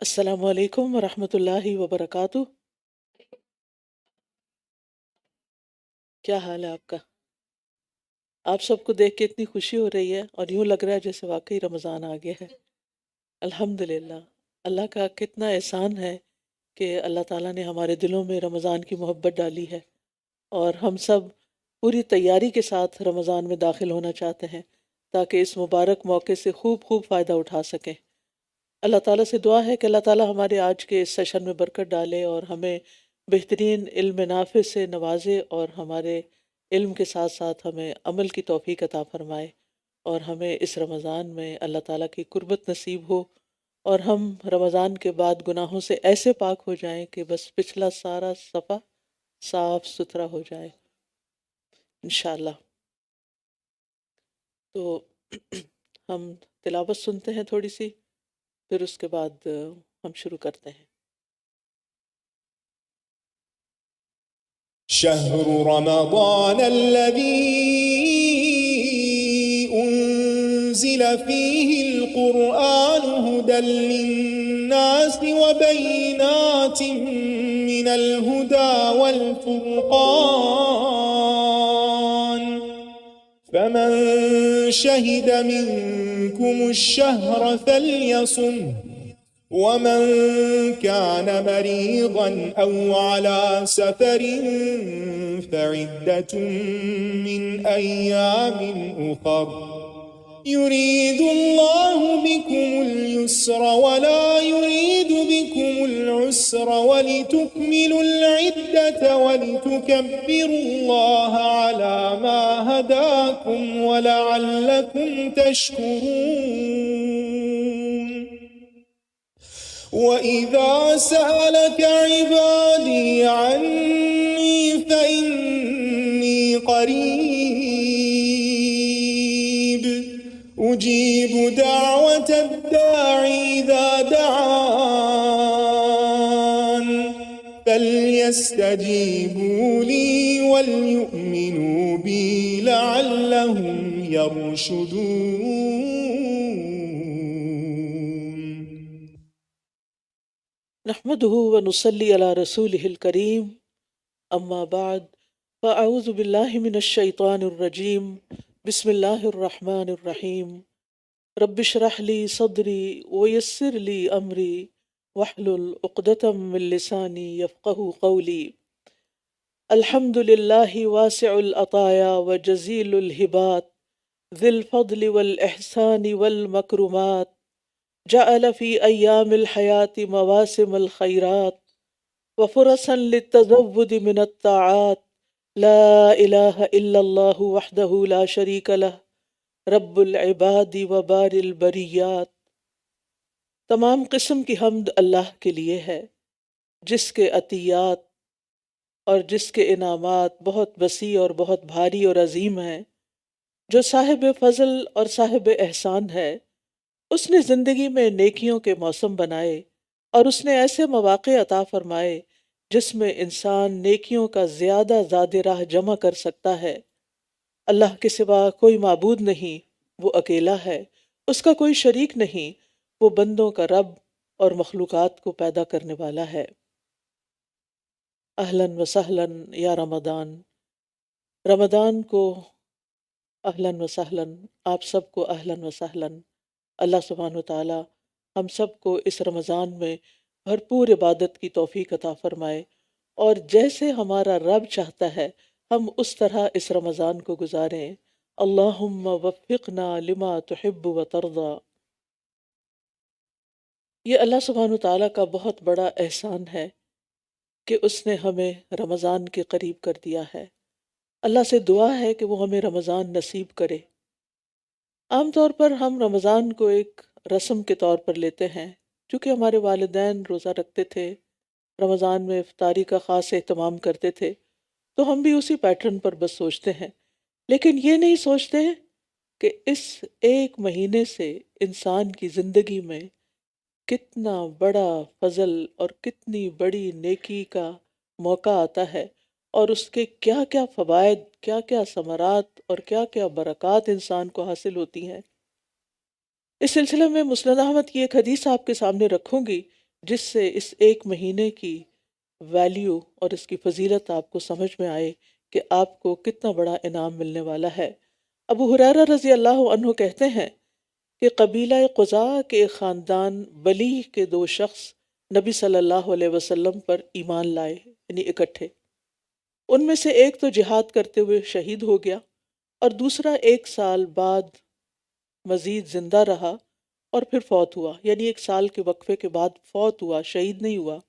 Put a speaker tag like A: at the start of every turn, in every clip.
A: السلام علیکم ورحمۃ اللہ وبرکاتہ۔ کیا حال ہے آپ کا؟ آپ سب کو دیکھ کے اتنی خوشی ہو رہی ہے اور یوں لگ رہا ہے جیسے واقعی رمضان آ گیا ہے۔ الحمدللہ، اللہ کا کتنا احسان ہے کہ اللہ تعالیٰ نے ہمارے دلوں میں رمضان کی محبت ڈالی ہے، اور ہم سب پوری تیاری کے ساتھ رمضان میں داخل ہونا چاہتے ہیں تاکہ اس مبارک موقع سے خوب خوب فائدہ اٹھا سکیں۔ اللہ تعالیٰ سے دعا ہے کہ اللہ تعالیٰ ہمارے آج کے اس سیشن میں برکت ڈالے اور ہمیں بہترین علم نافع سے نوازے، اور ہمارے علم کے ساتھ ساتھ ہمیں عمل کی توفیق عطا فرمائے، اور ہمیں اس رمضان میں اللہ تعالیٰ کی قربت نصیب ہو، اور ہم رمضان کے بعد گناہوں سے ایسے پاک ہو جائیں کہ بس پچھلا سارا صفحہ صاف ستھرا ہو جائے انشاءاللہ۔ تو ہم تلاوت سنتے ہیں تھوڑی سی، پھر اس کے بعد ہم شروع کرتے ہیں۔
B: شهر رمضان الذي أنزل فيه القرآن هدى للناس وبينات من الهدى والفرقان فمن شهد منكم الشهر فليصمه ومن كان مريضا أو على سفر فعدة من أيام أخر يريد الله بكم اليسر ولا يريد بكم العسر ولتكملوا العدة ولتكبروا الله على ما هداكم ولعلكم تشكرون وَإِذَا سَأَلَكَ عِبَادِي عَنِّي فَإِنِّي قَرِيبٌ أُجِيبُ دَعْوَةَ الدَّاعِ إِذَا دَعَانِ فَلْيَسْتَجِيبُوا لِي وَلْيُؤْمِنُوا بِي لَعَلَّهُمْ يَرْشُدُونَ۔
A: نحمده ونصلي على رسوله الكريم، اما بعد، فاعوذ باللہ من الشیطان الرجیم، بسم اللہ الرحمن الرحیم۔ رب اشرح لي صدری ويسر لي امری واحلل عقدۃ من لسانی یفقهوا قولی۔ الحمد للہ واسع العطایا وجزیل الہبات، ذی الفضل والاحسان والمکرمات، جعل فی ایام الحیات مواسم الخیرات وفرصا للتزود من الطاعات، لا الہ الا اللہ وحدہ لا شریک لہ، رب العباد وبار البریات۔ تمام قسم کی حمد اللہ کے لیے ہے، جس کے عطیات اور جس کے انعامات بہت وسیع اور بہت بھاری اور عظیم ہیں، جو صاحب فضل اور صاحب احسان ہے۔ اس نے زندگی میں نیکیوں کے موسم بنائے، اور اس نے ایسے مواقع عطا فرمائے جس میں انسان نیکیوں کا زیادہ زاد راہ جمع کر سکتا ہے۔ اللہ کے سوا کوئی معبود نہیں، وہ اکیلا ہے، اس کا کوئی شریک نہیں، وہ بندوں کا رب اور مخلوقات کو پیدا کرنے والا ہے۔ اہلاً و سہلاً یا رمضان، رمضان کو اہلاً و سہلاً، آپ سب کو اہلاً و سہلاً۔ اللہ سبحانہ وتعالی ہم سب کو اس رمضان میں بھرپور عبادت کی توفیق عطا فرمائے، اور جیسے ہمارا رب چاہتا ہے ہم اس طرح اس رمضان کو گزاریں۔ اللہم وفقنا لما تحب و ترضى۔ یہ اللہ سبحانہ وتعالی کا بہت بڑا احسان ہے کہ اس نے ہمیں رمضان کے قریب کر دیا ہے۔ اللہ سے دعا ہے کہ وہ ہمیں رمضان نصیب کرے۔ عام طور پر ہم رمضان کو ایک رسم کے طور پر لیتے ہیں، چونکہ ہمارے والدین روزہ رکھتے تھے، رمضان میں افطاری کا خاص اہتمام کرتے تھے، تو ہم بھی اسی پیٹرن پر بس سوچتے ہیں، لیکن یہ نہیں سوچتے کہ اس ایک مہینے سے انسان کی زندگی میں کتنا بڑا فضل اور کتنی بڑی نیکی کا موقع آتا ہے، اور اس کے کیا کیا فوائد، کیا کیا ثمرات اور کیا کیا برکات انسان کو حاصل ہوتی ہیں۔ اس سلسلے میں مسند احمد کی ایک حدیث آپ کے سامنے رکھوں گی، جس سے اس ایک مہینے کی ویلیو اور اس کی فضیلت آپ کو سمجھ میں آئے کہ آپ کو کتنا بڑا انعام ملنے والا ہے۔ ابو ہریرہ رضی اللہ عنہ کہتے ہیں کہ قبیلہ قزاع کے ایک خاندان بلیغ کے دو شخص نبی صلی اللہ علیہ وسلم پر ایمان لائے، یعنی اکٹھے۔ ان میں سے ایک تو جہاد کرتے ہوئے شہید ہو گیا اور دوسرا 1 سال بعد مزید زندہ رہا اور پھر فوت ہوا، یعنی 1 سال کے وقفے کے بعد فوت ہوا، شہید نہیں ہوا۔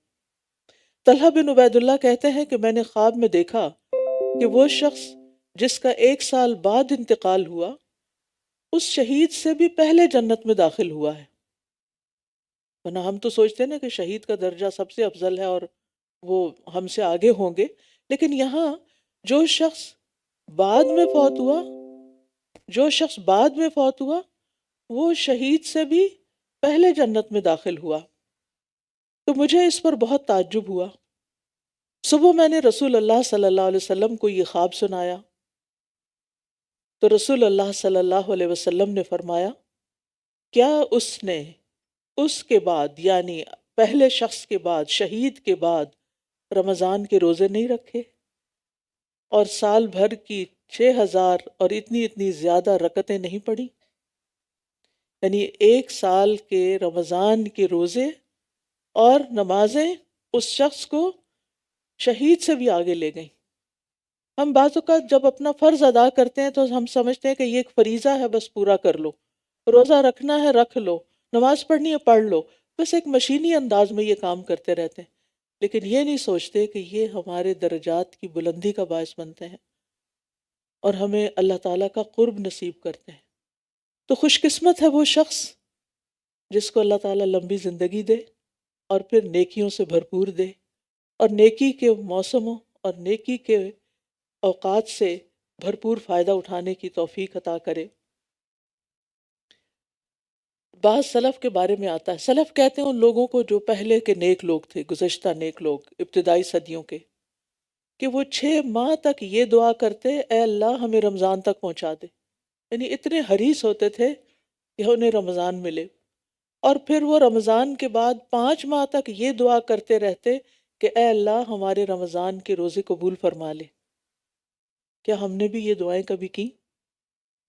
A: طلحہ بن عبید اللہ کہتے ہیں کہ میں نے خواب میں دیکھا کہ وہ شخص جس کا 1 سال بعد انتقال ہوا اس شہید سے بھی پہلے جنت میں داخل ہوا ہے۔ ورنہ ہم تو سوچتے ہیں نا کہ شہید کا درجہ سب سے افضل ہے اور وہ ہم سے آگے ہوں گے، لیکن یہاں جو شخص بعد میں فوت ہوا وہ شہید سے بھی پہلے جنت میں داخل ہوا۔ تو مجھے اس پر بہت تعجب ہوا۔ صبح میں نے رسول اللہ صلی اللہ علیہ وسلم کو یہ خواب سنایا تو رسول اللہ صلی اللہ علیہ وسلم نے فرمایا، کیا اس نے اس کے بعد یعنی پہلے شخص کے بعد، شہید کے بعد رمضان کے روزے نہیں رکھے اور سال بھر کی 6000 اور اتنی زیادہ رکعتیں نہیں پڑھی؟ یعنی 1 سال کے رمضان کے روزے اور نمازیں اس شخص کو شہید سے بھی آگے لے گئیں۔ ہم بعض اوقات جب اپنا فرض ادا کرتے ہیں تو ہم سمجھتے ہیں کہ یہ ایک فریضہ ہے، بس پورا کر لو، روزہ رکھنا ہے رکھ لو، نماز پڑھنی ہے پڑھ لو، بس ایک مشینی انداز میں یہ کام کرتے رہتے ہیں، لیکن یہ نہیں سوچتے کہ یہ ہمارے درجات کی بلندی کا باعث بنتے ہیں اور ہمیں اللہ تعالیٰ کا قرب نصیب کرتے ہیں۔ تو خوش قسمت ہے وہ شخص جس کو اللہ تعالیٰ لمبی زندگی دے اور پھر نیکیوں سے بھرپور دے اور نیکی کے موسموں اور نیکی کے اوقات سے بھرپور فائدہ اٹھانے کی توفیق عطا کرے۔ بعض سلف کے بارے میں آتا ہے، سلف کہتے ہیں ان لوگوں کو جو پہلے کے نیک لوگ تھے، گزشتہ نیک لوگ ابتدائی صدیوں کے، کہ وہ 6 ماہ تک یہ دعا کرتے، اے اللہ ہمیں رمضان تک پہنچا دے، یعنی اتنے حریص ہوتے تھے کہ انہیں رمضان ملے، اور پھر وہ رمضان کے بعد 5 ماہ تک یہ دعا کرتے رہتے کہ اے اللہ ہمارے رمضان کے روزے قبول فرما لے۔ کیا ہم نے بھی یہ دعائیں کبھی کی؟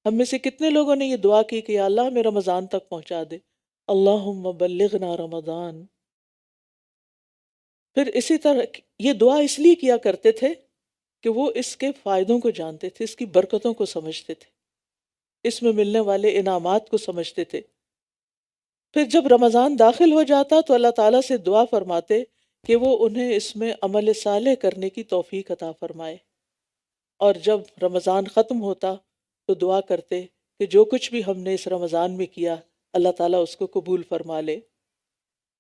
A: ہم میں سے کتنے لوگوں نے یہ دعا کی کہ یا اللہ ہمیں رمضان تک پہنچا دے، اللہم بلغنا رمضان؟ پھر اسی طرح یہ دعا اس لیے کیا کرتے تھے کہ وہ اس کے فائدوں کو جانتے تھے، اس کی برکتوں کو سمجھتے تھے، اس میں ملنے والے انعامات کو سمجھتے تھے۔ پھر جب رمضان داخل ہو جاتا تو اللہ تعالیٰ سے دعا فرماتے کہ وہ انہیں اس میں عمل صالح کرنے کی توفیق عطا فرمائے، اور جب رمضان ختم ہوتا تو دعا کرتے کہ جو کچھ بھی ہم نے اس رمضان میں کیا اللہ تعالیٰ اس کو قبول فرما لے،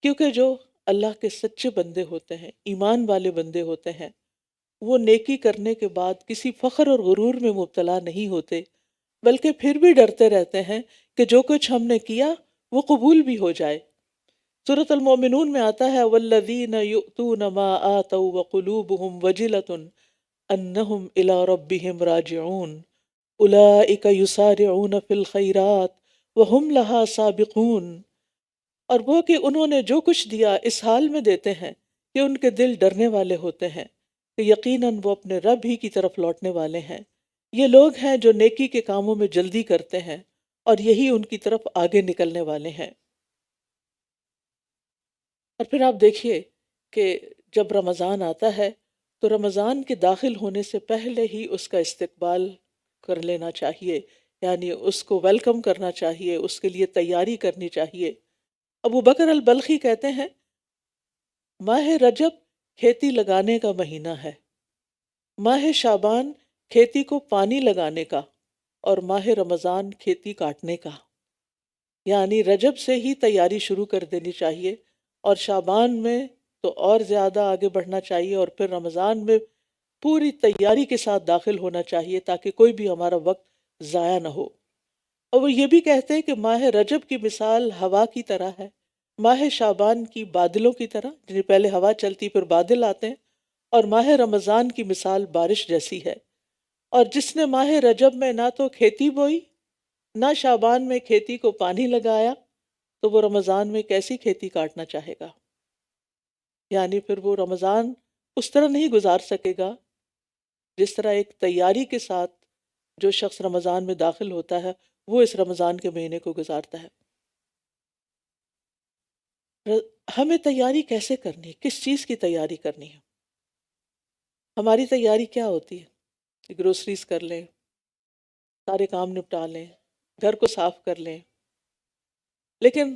A: کیونکہ جو اللہ کے سچے بندے ہوتے ہیں، ایمان والے بندے ہوتے ہیں، وہ نیکی کرنے کے بعد کسی فخر اور غرور میں مبتلا نہیں ہوتے، بلکہ پھر بھی ڈرتے رہتے ہیں کہ جو کچھ ہم نے کیا وہ قبول بھی ہو جائے۔ سورۃ المومنون میں آتا ہے والذین یؤتون ما آتوا وقلوبهم وجلة انہم الی ربہم راجعون اولئک یسارعون فی الخیرات وہم لہا سابقون۔ اور وہ کہ انہوں نے جو کچھ دیا اس حال میں دیتے ہیں کہ ان کے دل ڈرنے والے ہوتے ہیں کہ یقیناً وہ اپنے رب ہی کی طرف لوٹنے والے ہیں۔ یہ لوگ ہیں جو نیکی کے کاموں میں جلدی کرتے ہیں اور یہی ان کی طرف آگے نکلنے والے ہیں۔ اور پھر آپ دیکھیے کہ جب رمضان آتا ہے تو رمضان کے داخل ہونے سے پہلے ہی اس کا استقبال کر لینا چاہیے، یعنی اس کو ویلکم کرنا چاہیے، اس کے لیے تیاری کرنی چاہیے۔ ابو بکر البلخی کہتے ہیں ماہ رجب کھیتی لگانے کا مہینہ ہے، ماہ شعبان کھیتی کو پانی لگانے کا، اور ماہ رمضان کھیتی کاٹنے کا۔ یعنی رجب سے ہی تیاری شروع کر دینی چاہیے اور شعبان میں تو اور زیادہ آگے بڑھنا چاہیے، اور پھر رمضان میں پوری تیاری کے ساتھ داخل ہونا چاہیے تاکہ کوئی بھی ہمارا وقت ضائع نہ ہو۔ اور وہ یہ بھی کہتے ہیں کہ ماہ رجب کی مثال ہوا کی طرح ہے، ماہ شعبان کی بادلوں کی طرح، جنہیں پہلے ہوا چلتی پھر بادل آتے ہیں، اور ماہ رمضان کی مثال بارش جیسی ہے۔ اور جس نے ماہ رجب میں نہ تو کھیتی بوئی نہ شعبان میں کھیتی کو پانی لگایا تو وہ رمضان میں کیسی کھیتی کاٹنا چاہے گا۔ یعنی پھر وہ رمضان اس طرح نہیں گزار سکے گا جس طرح ایک تیاری کے ساتھ جو شخص رمضان میں داخل ہوتا ہے وہ اس رمضان کے مہینے کو گزارتا ہے۔ ہمیں تیاری کیسے کرنی ہے؟ کس چیز کی تیاری کرنی ہے؟ ہماری تیاری کیا ہوتی ہے؟ گروسریز کر لیں، سارے کام نپٹا لیں، گھر کو صاف کر لیں، لیکن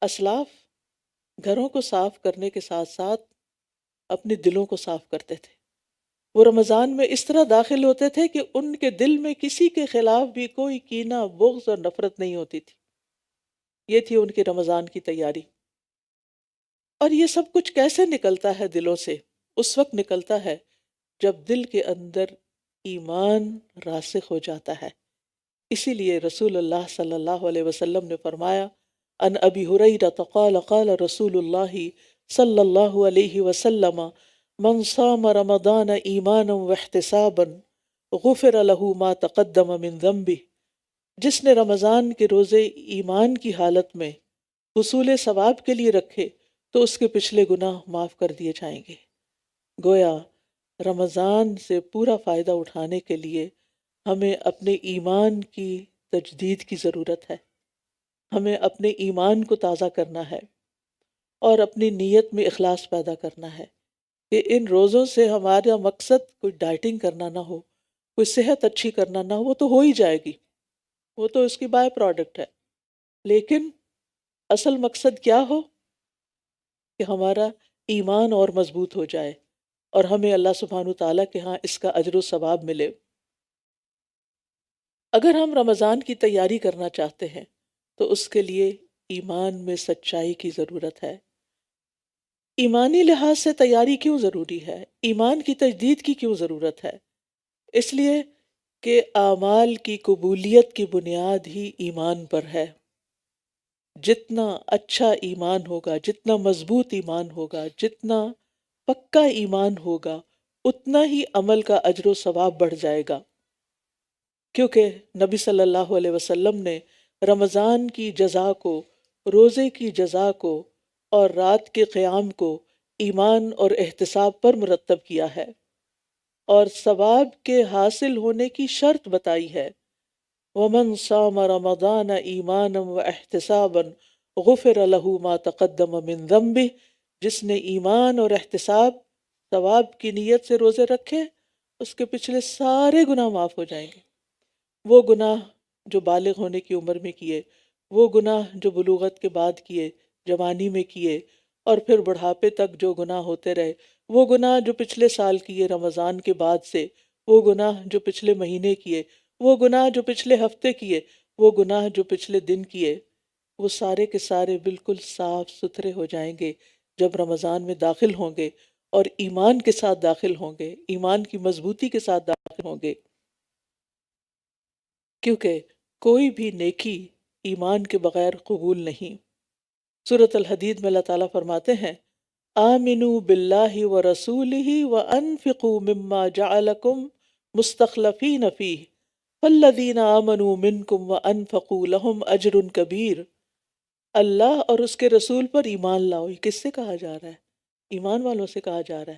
A: اسلاف گھروں کو صاف کرنے کے ساتھ ساتھ اپنے دلوں کو صاف کرتے تھے۔ وہ رمضان میں اس طرح داخل ہوتے تھے کہ ان کے دل میں کسی کے خلاف بھی کوئی کینہ، بغض اور نفرت نہیں ہوتی تھی۔ یہ تھی ان کی رمضان کی تیاری۔ اور یہ سب کچھ کیسے نکلتا ہے دلوں سے؟ اس وقت نکلتا ہے جب دل کے اندر ایمان راسخ ہو جاتا ہے۔ اسی لیے رسول اللہ صلی اللہ علیہ وسلم نے فرمایا، ان ابی ہریرہ قال قال رسول اللہ صلی اللہ علیہ وسلم من صام رمضان ایمانا واحتسابا غفر له ما تقدم من ذنبه، جس نے رمضان کے روزے ایمان کی حالت میں حصول ثواب کے لیے رکھے تو اس کے پچھلے گناہ معاف کر دیے جائیں گے۔ گویا رمضان سے پورا فائدہ اٹھانے کے لیے ہمیں اپنے ایمان کی تجدید کی ضرورت ہے، ہمیں اپنے ایمان کو تازہ کرنا ہے اور اپنی نیت میں اخلاص پیدا کرنا ہے کہ ان روزوں سے ہمارا مقصد کوئی ڈائٹنگ کرنا نہ ہو، کوئی صحت اچھی کرنا نہ ہو، وہ تو ہو ہی جائے گی، وہ تو اس کی بائی پروڈکٹ ہے، لیکن اصل مقصد کیا ہو کہ ہمارا ایمان اور مضبوط ہو جائے اور ہمیں اللہ سبحانہ تعالیٰ کے ہاں اس کا اجر و ثواب ملے۔ اگر ہم رمضان کی تیاری کرنا چاہتے ہیں تو اس کے لیے ایمان میں سچائی کی ضرورت ہے۔ ایمانی لحاظ سے تیاری کیوں ضروری ہے؟ ایمان کی تجدید کی کیوں ضرورت ہے؟ اس لیے کہ اعمال کی قبولیت کی بنیاد ہی ایمان پر ہے۔ جتنا اچھا ایمان ہوگا، جتنا مضبوط ایمان ہوگا، جتنا پکا ایمان ہوگا، اتنا ہی عمل کا اجر و ثواب بڑھ جائے گا، کیونکہ نبی صلی اللہ علیہ وسلم نے رمضان کی جزا کو، روزے کی جزا کو اور رات کے قیام کو ایمان اور احتساب پر مرتب کیا ہے اور ثواب کے حاصل ہونے کی شرط بتائی ہے۔ وَمَنْ صَامَ رَمَضَانَ إِيمَانًا وَاحْتِسَابًا غُفِرَ لَهُ مَا تَقَدَّمَ مِنْ ذَنْبِهِ، جس نے ایمان اور احتساب، ثواب کی نیت سے روزے رکھے، اس کے پچھلے سارے گناہ معاف ہو جائیں گے۔ وہ گناہ جو بالغ ہونے کی عمر میں کیے، وہ گناہ جو بلوغت کے بعد کیے، جوانی میں کیے، اور پھر بڑھاپے تک جو گناہ ہوتے رہے، وہ گناہ جو پچھلے سال کیے رمضان کے بعد سے، وہ گناہ جو پچھلے مہینے کیے، وہ گناہ جو پچھلے ہفتے کیے، وہ گناہ جو پچھلے دن کیے، وہ سارے کے سارے بالکل صاف ستھرے ہو جائیں گے جب رمضان میں داخل ہوں گے اور ایمان کے ساتھ داخل ہوں گے، ایمان کی مضبوطی کے ساتھ داخل ہوں گے، کیونکہ کوئی بھی نیکی ایمان کے بغیر قبول نہیں۔ سورۃ الحدید میں اللہ تعالیٰ فرماتے ہیں، آمنوا باللہ ورسولہ وانفقوا مما جعلکم مستخلفین فیہ فالذین آمنوا منکم وانفقوا لہم اجر کبیر۔ اللہ اور اس کے رسول پر ایمان لاؤ۔ یہ کس سے کہا جا رہا ہے؟ ایمان والوں سے کہا جا رہا ہے۔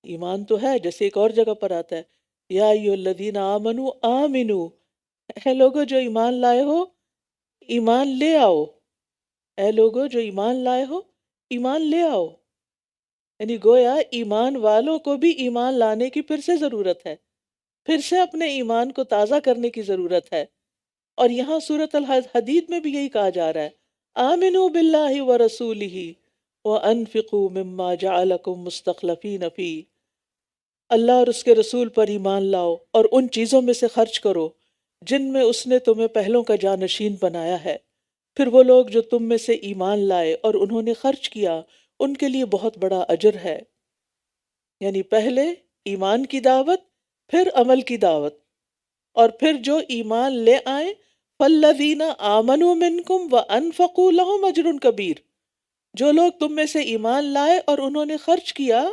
A: ایمان تو ہے، جیسے ایک اور جگہ پر آتا ہے، یا ایھا الذین آمنوا آمنوا، اے لوگو جو ایمان لائے ہو ایمان لے آؤ، اے لوگو جو ایمان لائے ہو ایمان لے آؤ۔ یعنی گویا ایمان والوں کو بھی ایمان لانے کی پھر سے ضرورت ہے، پھر سے اپنے ایمان کو تازہ کرنے کی ضرورت ہے۔ اور یہاں سورۃ الحدید میں بھی یہی کہا جا رہا ہے، آمنوا باللہ ورسولہ وانفقوا مما جعلکم مستخلفین فیہ، اللہ اور اس کے رسول پر ایمان لاؤ اور ان چیزوں میں سے خرچ کرو جن میں اس نے تمہیں پہلوں کا جانشین بنایا ہے۔ پھر وہ لوگ جو تم میں سے ایمان لائے اور انہوں نے خرچ کیا، ان کے لیے بہت بڑا اجر ہے۔ یعنی پہلے ایمان کی دعوت، پھر عمل کی دعوت، اور پھر جو ایمان لے آئیں، فالذین آمنوا منکم وانفقوا لہم اجر کبیر، جو لوگ تم میں سے ایمان لائے اور انہوں نے خرچ کیا،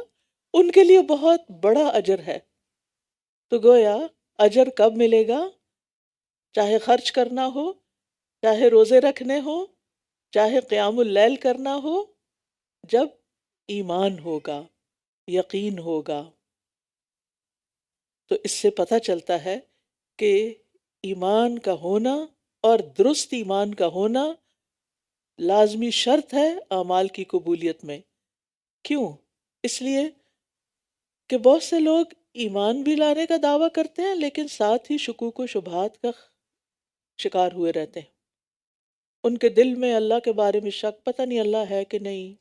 A: ان کے لیے بہت بڑا اجر ہے۔ تو گویا اجر کب ملے گا؟ چاہے خرچ کرنا ہو، چاہے روزے رکھنے ہو، چاہے قیام اللیل کرنا ہو، جب ایمان ہوگا، یقین ہوگا۔ تو اس سے پتہ چلتا ہے کہ ایمان کا ہونا اور درست ایمان کا ہونا لازمی شرط ہے اعمال کی قبولیت میں۔ کیوں؟ اس لیے کہ بہت سے لوگ ایمان بھی لانے کا دعویٰ کرتے ہیں لیکن ساتھ ہی شکوک و شبہات کا شکار ہوئے رہتے ہیں۔ ان کے دل میں اللہ کے بارے میں شک، پتہ نہیں اللہ ہے کہ نہیں۔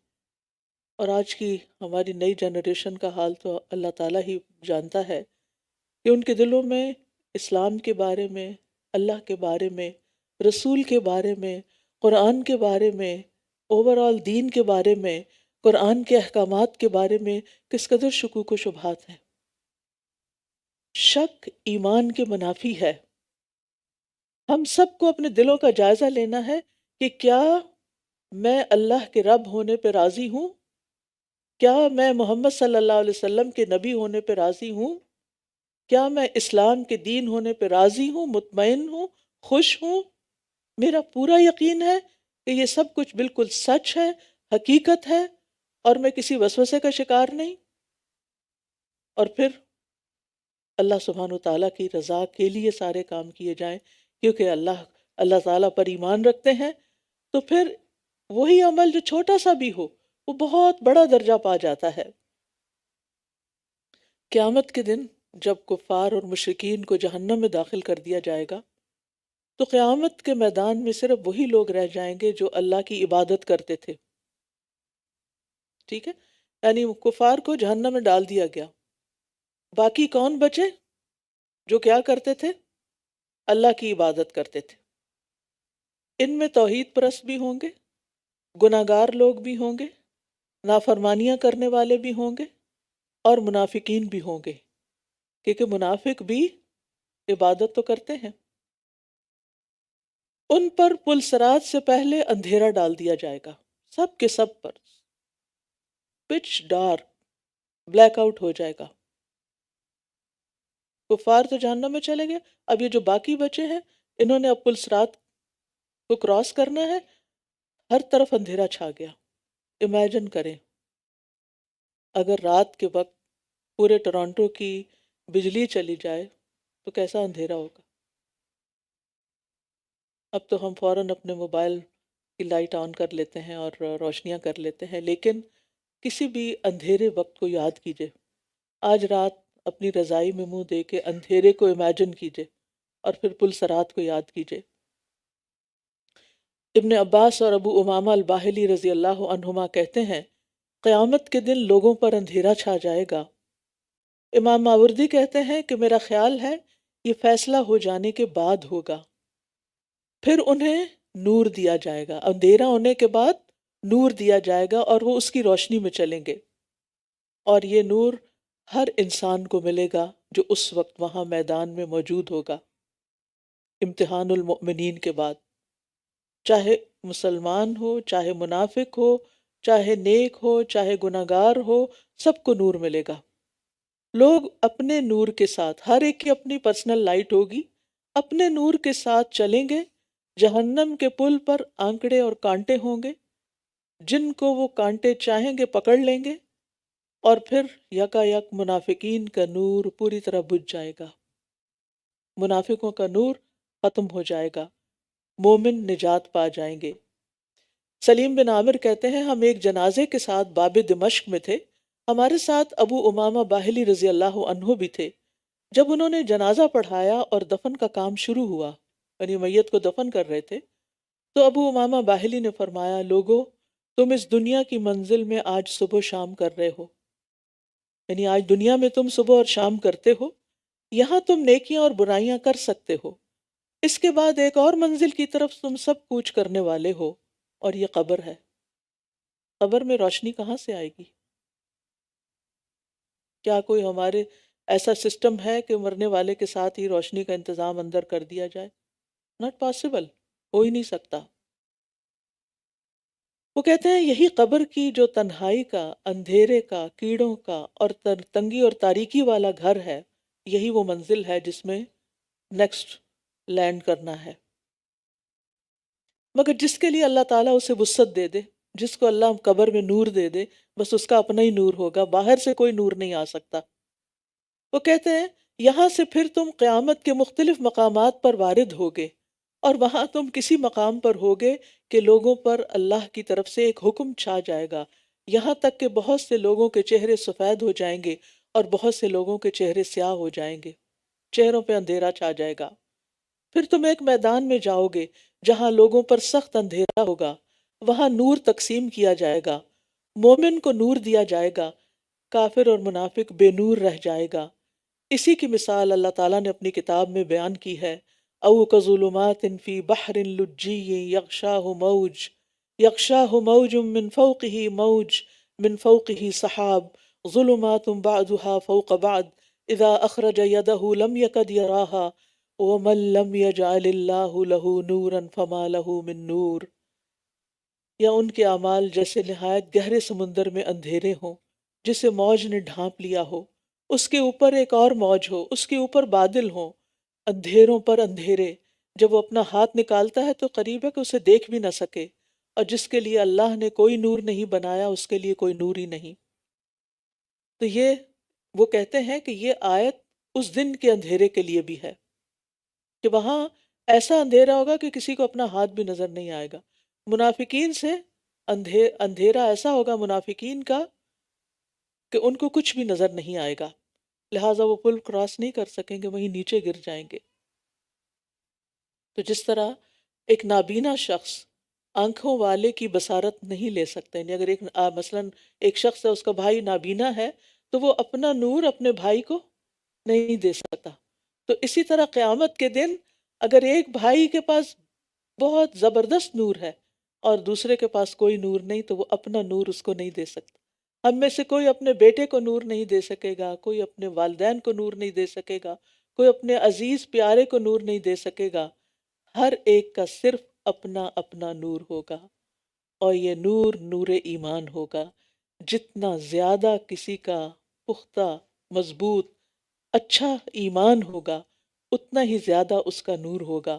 A: اور آج کی ہماری نئی جنریشن کا حال تو اللہ تعالیٰ ہی جانتا ہے کہ ان کے دلوں میں اسلام کے بارے میں، اللہ کے بارے میں، رسول کے بارے میں، قرآن کے بارے میں، اوورآل دین کے بارے میں، قرآن کے احکامات کے بارے میں کس قدر شکوک و شبہات ہیں۔ شک ایمان کے منافی ہے۔ ہم سب کو اپنے دلوں کا جائزہ لینا ہے کہ کیا میں اللہ کے رب ہونے پہ راضی ہوں؟ کیا میں محمد صلی اللہ علیہ وسلم کے نبی ہونے پہ راضی ہوں؟ کیا میں اسلام کے دین ہونے پہ راضی ہوں، مطمئن ہوں، خوش ہوں؟ میرا پورا یقین ہے کہ یہ سب کچھ بالکل سچ ہے، حقیقت ہے، اور میں کسی وسوسے کا شکار نہیں۔ اور پھر اللہ سبحانہ و تعالیٰ کی رضا کے لیے سارے کام کیے جائیں، کیونکہ اللہ تعالیٰ پر ایمان رکھتے ہیں تو پھر وہی عمل جو چھوٹا سا بھی ہو وہ بہت بڑا درجہ پا جاتا ہے۔ قیامت کے دن جب کفار اور مشرکین کو جہنم میں داخل کر دیا جائے گا تو قیامت کے میدان میں صرف وہی لوگ رہ جائیں گے جو اللہ کی عبادت کرتے تھے۔ ٹھیک ہے، یعنی کفار کو جہنم میں ڈال دیا گیا، باقی کون بچے؟ جو کیا کرتے تھے؟ اللہ کی عبادت کرتے تھے۔ ان میں توحید پرست بھی ہوں گے، گناہگار لوگ بھی ہوں گے، نافرمانیاں کرنے والے بھی ہوں گے، اور منافقین بھی ہوں گے، کیونکہ منافق بھی عبادت تو کرتے ہیں۔ ان پر پل صراط سے پہلے اندھیرا ڈال دیا جائے گا، سب کے سب پر پچ ڈارک، بلیک آؤٹ ہو جائے گا۔ کفار تو جہنم میں چلے گئے، اب یہ جو باقی بچے ہیں انہوں نے اب پل صراط کو کراس کرنا ہے، ہر طرف اندھیرا چھا گیا۔ امیجن کریں اگر رات کے وقت پورے ٹورانٹو کی بجلی چلی جائے تو کیسا اندھیرا ہوگا۔ اب تو ہم فوراً اپنے موبائل کی لائٹ آن کر لیتے ہیں اور روشنیاں کر لیتے ہیں، لیکن کسی بھی اندھیرے وقت کو یاد کیجئے، آج رات اپنی رضائی میں منہ دے کے اندھیرے کو امیجن کیجئے اور پھر پل صراط کو یاد کیجئے۔ ابن عباس اور ابو امامہ الباہلی رضی اللہ عنہما کہتے ہیں قیامت کے دن لوگوں پر اندھیرا چھا جائے گا۔ امام ماوردی کہتے ہیں کہ میرا خیال ہے یہ فیصلہ ہو جانے کے بعد ہوگا، پھر انہیں نور دیا جائے گا، اندھیرا ہونے کے بعد نور دیا جائے گا اور وہ اس کی روشنی میں چلیں گے، اور یہ نور ہر انسان کو ملے گا جو اس وقت وہاں میدان میں موجود ہوگا۔ امتحان المؤمنین کے بعد چاہے مسلمان ہو، چاہے منافق ہو، چاہے نیک ہو، چاہے گناہگار ہو، سب کو نور ملے گا۔ لوگ اپنے نور کے ساتھ، ہر ایک کی اپنی پرسنل لائٹ ہوگی، اپنے نور کے ساتھ چلیں گے۔ جہنم کے پل پر آنکڑے اور کانٹے ہوں گے، جن کو وہ کانٹے چاہیں گے پکڑ لیں گے، اور پھر یکا یک منافقین کا نور پوری طرح بجھ جائے گا، منافقوں کا نور ختم ہو جائے گا، مومن نجات پا جائیں گے۔ سلیم بن عامر کہتے ہیں ہم ایک جنازے کے ساتھ باب دمشق میں تھے، ہمارے ساتھ ابو امامہ باہلی رضی اللہ عنہ بھی تھے۔ جب انہوں نے جنازہ پڑھایا اور دفن کا کام شروع ہوا، یعنی میت کو دفن کر رہے تھے، تو ابو امامہ باہلی نے فرمایا لوگو تم اس دنیا کی منزل میں آج صبح و شام کر رہے ہو، یعنی آج دنیا میں تم صبح اور شام کرتے ہو، یہاں تم نیکیاں اور برائیاں کر سکتے ہو، اس کے بعد ایک اور منزل کی طرف تم سب کوچ کرنے والے ہو، اور یہ قبر ہے۔ قبر میں روشنی کہاں سے آئے گی؟ کیا کوئی ہمارے ایسا سسٹم ہے کہ مرنے والے کے ساتھ ہی روشنی کا انتظام اندر کر دیا جائے؟ ناٹ پاسبل، ہو ہی نہیں سکتا۔ وہ کہتے ہیں یہی قبر کی جو تنہائی کا، اندھیرے کا، کیڑوں کا اور تنگی اور تاریکی والا گھر ہے، یہی وہ منزل ہے جس میں نیکسٹ لینڈ کرنا ہے۔ مگر جس کے لیے اللہ تعالیٰ اسے وسعت دے دے، جس کو اللہ قبر میں نور دے دے بس اس کا اپنا ہی نور ہوگا، باہر سے کوئی نور نہیں آ سکتا۔ وہ کہتے ہیں یہاں سے پھر تم قیامت کے مختلف مقامات پر وارد ہوگے، اور وہاں تم کسی مقام پر ہوگے کہ لوگوں پر اللہ کی طرف سے ایک حکم چھا جائے گا، یہاں تک کہ بہت سے لوگوں کے چہرے سفید ہو جائیں گے اور بہت سے لوگوں کے چہرے سیاہ ہو جائیں گے، چہروں پہ اندھیرا چھا جائے گا۔ پھر تم ایک میدان میں جاؤ گے جہاں لوگوں پر سخت اندھیرا ہوگا، وہاں نور تقسیم کیا جائے گا، مومن کو نور دیا جائے گا، کافر اور منافق بے نور رہ جائے گا۔ اسی کی مثال اللہ تعالیٰ نے اپنی کتاب میں بیان کی ہے، او کظلمات فی بحر لجی یغشاہ موج من فوقہ موج من فوقہ سحاب ظلمات بعضها فوق بعض اذا اخرج یدہ لم یکد یراہا ومن لم یجعل اللہ لہ نورا فما لہ من نور۔ یا ان کے اعمال جیسے نہایت گہرے سمندر میں اندھیرے ہوں جسے موج نے ڈھانپ لیا ہو، اس کے اوپر ایک اور موج ہو، اس کے اوپر بادل ہوں، اندھیروں پر اندھیرے، جب وہ اپنا ہاتھ نکالتا ہے تو قریب ہے کہ اسے دیکھ بھی نہ سکے، اور جس کے لیے اللہ نے کوئی نور نہیں بنایا اس کے لیے کوئی نور ہی نہیں۔ تو یہ وہ کہتے ہیں کہ یہ آیت اس دن کے اندھیرے کے لیے بھی ہے کہ وہاں ایسا اندھیرا ہوگا کہ کسی کو اپنا ہاتھ بھی نظر نہیں آئے گا۔ منافقین سے اندھیرا ایسا ہوگا منافقین کا کہ ان کو کچھ بھی نظر نہیں آئے گا، لہٰذا وہ پل کراس نہیں کر سکیں گے، وہیں نیچے گر جائیں گے۔ تو جس طرح ایک نابینا شخص آنکھوں والے کی بصارت نہیں لے سکتا، یعنی اگر مثلاً ایک شخص ہے، اس کا بھائی نابینا ہے تو وہ اپنا نور اپنے بھائی کو نہیں دے سکتا۔ تو اسی طرح قیامت کے دن اگر ایک بھائی کے پاس بہت زبردست نور ہے اور دوسرے کے پاس کوئی نور نہیں تو وہ اپنا نور اس کو نہیں دے سکتا۔ ہم میں سے کوئی اپنے بیٹے کو نور نہیں دے سکے گا، کوئی اپنے والدین کو نور نہیں دے سکے گا، کوئی اپنے عزیز پیارے کو نور نہیں دے سکے گا، ہر ایک کا صرف اپنا اپنا نور ہوگا، اور یہ نور نور ایمان ہوگا۔ جتنا زیادہ کسی کا پختہ، مضبوط، اچھا ایمان ہوگا اتنا ہی زیادہ اس کا نور ہوگا۔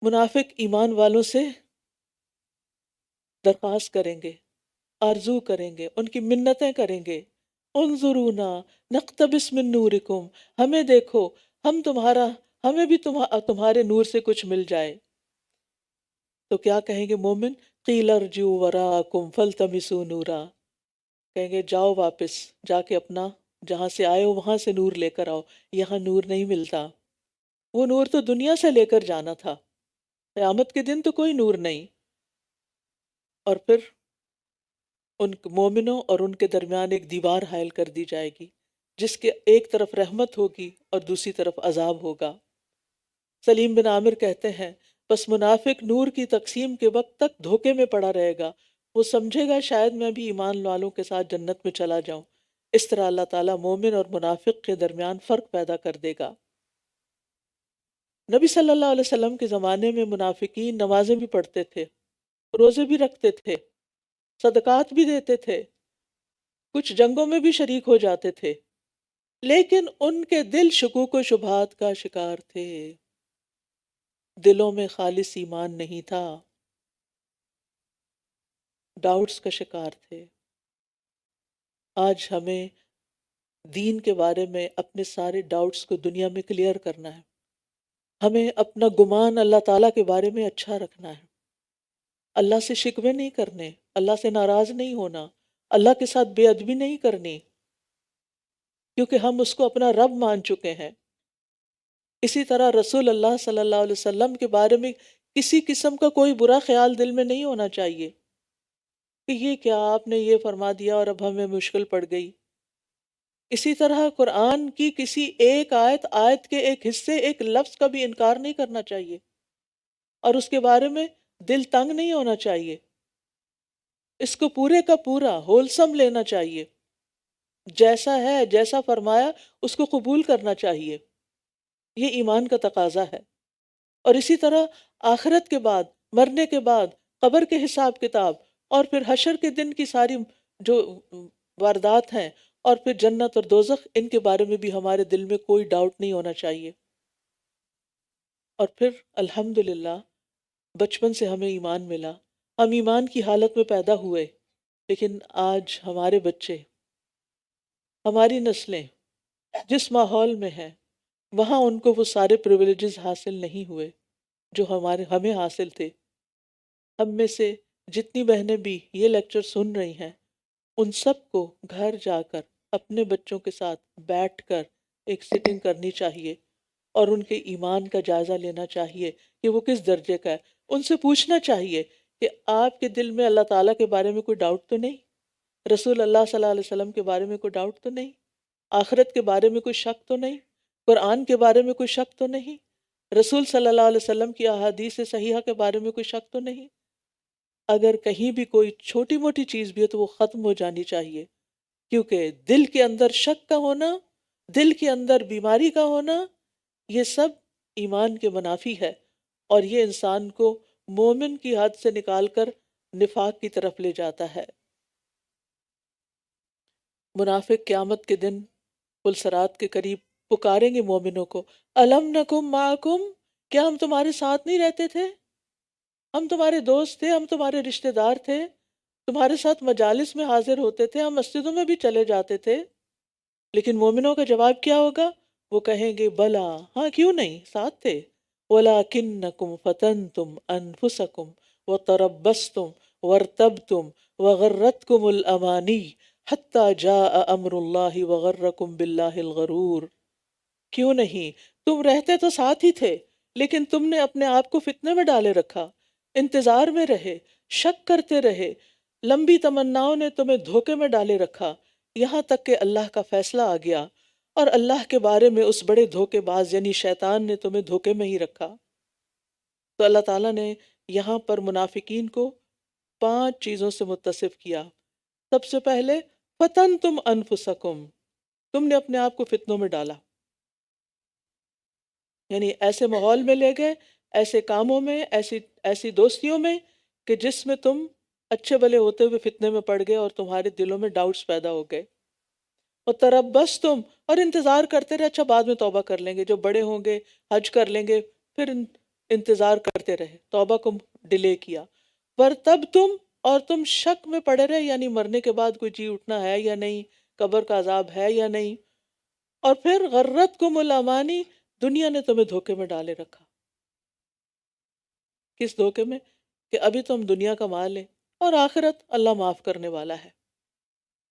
A: منافق ایمان والوں سے درخواست کریں گے، آرزو کریں گے، ان کی منتیں کریں گے، انظرونا نقتبس من نورکم، ہمیں دیکھو، ہمیں بھی تمہارے نور سے کچھ مل جائے۔ تو کیا کہیں گے مومن؟ قیل ارجعوا وراءکم فالتمسوا نورا، کہیں گے جاؤ واپس، جا کے اپنا جہاں سے آئے ہو وہاں سے نور لے کر آؤ، یہاں نور نہیں ملتا۔ وہ نور تو دنیا سے لے کر جانا تھا، قیامت کے دن تو کوئی نور نہیں۔ اور پھر ان مومنوں اور ان کے درمیان ایک دیوار حائل کر دی جائے گی جس کے ایک طرف رحمت ہوگی اور دوسری طرف عذاب ہوگا۔ سلیم بن عامر کہتے ہیں بس منافق نور کی تقسیم کے وقت تک دھوکے میں پڑا رہے گا، وہ سمجھے گا شاید میں بھی ایمان والوں کے ساتھ جنت میں چلا جاؤں۔ اس طرح اللہ تعالیٰ مومن اور منافق کے درمیان فرق پیدا کر دے گا۔ نبی صلی اللہ علیہ وسلم کے زمانے میں منافقین نمازیں بھی پڑھتے تھے، روزے بھی رکھتے تھے، صدقات بھی دیتے تھے، کچھ جنگوں میں بھی شریک ہو جاتے تھے، لیکن ان کے دل شکوک و شبہات کا شکار تھے، دلوں میں خالص ایمان نہیں تھا، ڈاؤٹس کا شکار تھے۔ آج ہمیں دین کے بارے میں اپنے سارے ڈاؤٹس کو دنیا میں کلیئر کرنا ہے، ہمیں اپنا گمان اللہ تعالیٰ کے بارے میں اچھا رکھنا ہے، اللہ سے شکوے نہیں کرنے، اللہ سے ناراض نہیں ہونا، اللہ کے ساتھ بے ادبی نہیں کرنی، کیونکہ ہم اس کو اپنا رب مان چکے ہیں۔ اسی طرح رسول اللہ صلی اللہ علیہ وسلم کے بارے میں کسی قسم کا کوئی برا خیال دل میں نہیں ہونا چاہیے کہ یہ کیا آپ نے یہ فرما دیا اور اب ہمیں مشکل پڑ گئی۔ اسی طرح قرآن کی کسی ایک آیت کے ایک حصے، ایک لفظ کا بھی انکار نہیں کرنا چاہیے، اور اس کے بارے میں دل تنگ نہیں ہونا چاہیے، اس کو پورے کا پورا ہولسم لینا چاہیے، جیسا ہے جیسا فرمایا اس کو قبول کرنا چاہیے، یہ ایمان کا تقاضا ہے۔ اور اسی طرح آخرت کے بعد، مرنے کے بعد، قبر کے حساب کتاب، اور پھر حشر کے دن کی ساری جو واردات ہیں، اور پھر جنت اور دوزخ، ان کے بارے میں بھی ہمارے دل میں کوئی ڈاؤٹ نہیں ہونا چاہیے۔ اور پھر الحمدللہ بچپن سے ہمیں ایمان ملا، ہم ایمان کی حالت میں پیدا ہوئے، لیکن آج ہمارے بچے، ہماری نسلیں جس ماحول میں ہیں، وہاں ان کو وہ سارے پریویلیجز حاصل نہیں ہوئے جو ہمیں حاصل تھے۔ ہم میں سے جتنی بہنیں بھی یہ لیکچر سن رہی ہیں، ان سب کو گھر جا کر اپنے بچوں کے ساتھ بیٹھ کر ایک سٹنگ کرنی چاہیے اور ان کے ایمان کا جائزہ لینا چاہیے کہ وہ کس درجے کا ہے۔ ان سے پوچھنا چاہیے کہ آپ کے دل میں اللہ تعالیٰ کے بارے میں کوئی ڈاؤٹ تو نہیں، رسول اللہ صلی اللہ علیہ وسلم کے بارے میں کوئی ڈاؤٹ تو نہیں، آخرت کے بارے میں کوئی شک تو نہیں، قرآن کے بارے میں کوئی شک تو نہیں، رسول صلی اللہ علیہ وسلم کی احادیث صحیحہ کے بارے میں کوئی شک تو نہیں۔ اگر کہیں بھی کوئی چھوٹی موٹی چیز بھی ہے تو وہ ختم ہو جانی چاہیے، کیونکہ دل کے اندر شک کا ہونا، دل کے اندر بیماری کا ہونا، یہ سب ایمان کے منافی ہے، اور یہ انسان کو مومن کی حد سے نکال کر نفاق کی طرف لے جاتا ہے۔ منافق قیامت کے دن پلسرات کے قریب پکاریں گے مومنوں کو، الم نکم معکم، کیا ہم تمہارے ساتھ نہیں رہتے تھے؟ ہم تمہارے دوست تھے، ہم تمہارے رشتہ دار تھے، تمہارے ساتھ مجالس میں حاضر ہوتے تھے، ہم مسجدوں میں بھی چلے جاتے تھے۔ لیکن مومنوں کا جواب کیا ہوگا؟ وہ کہیں گے بلا، ہاں کیوں نہیں، ساتھ تھے، وَلَٰكِنَّكُمْ فَتَنْتُمْ أَنفُسَكُمْ وَتَرَبَّصْتُمْ وَارْتَبْتُمْ وَغَرَّتْكُمُ الْأَمَانِيُّ حَتَّىٰ جَاءَ أَمْرُ اللَّهِ وَغَرَّكُمْ بِاللَّهِ الْغَرُورُ۔ کیوں نہیں، تم رہتے تو ساتھ ہی تھے، لیکن تم نے اپنے آپ کو فتنے میں ڈالے رکھا، انتظار میں رہے، شک کرتے رہے، لمبی تمناؤں نے تمہیں دھوکے میں ڈالے رکھا، یہاں تک کہ اللہ کا فیصلہ آ گیا، اور اللہ کے بارے میں اس بڑے دھوکے باز یعنی شیطان نے تمہیں دھوکے میں ہی رکھا۔ تو اللہ تعالیٰ نے یہاں پر منافقین کو 5 چیزوں سے متصف کیا۔ سب سے پہلے فتن تم انفسکم، تم نے اپنے آپ کو فتنوں میں ڈالا، یعنی ایسے ماحول میں لے گئے، ایسے کاموں میں، ایسی دوستیوں میں کہ جس میں تم اچھے بھلے ہوتے ہوئے فتنے میں پڑ گئے اور تمہارے دلوں میں ڈاؤٹس پیدا ہو گئے۔ اور تربص تم، اور انتظار کرتے رہے، اچھا بعد میں توبہ کر لیں گے، جب بڑے ہوں گے حج کر لیں گے، پھر انتظار کرتے رہے، توبہ کو ڈیلے کیا۔ ورتب تم، اور تم شک میں پڑے رہے، یعنی مرنے کے بعد کوئی جی اٹھنا ہے یا نہیں، قبر کا عذاب ہے یا نہیں۔ اور پھر غرتکم الامانی، دنیا نے تمہیں دھوکے میں ڈالے رکھا۔ کس دھوکے میں؟ کہ ابھی تو ہم دنیا کا مال ہے اور آخرت اللہ معاف کرنے والا ہے،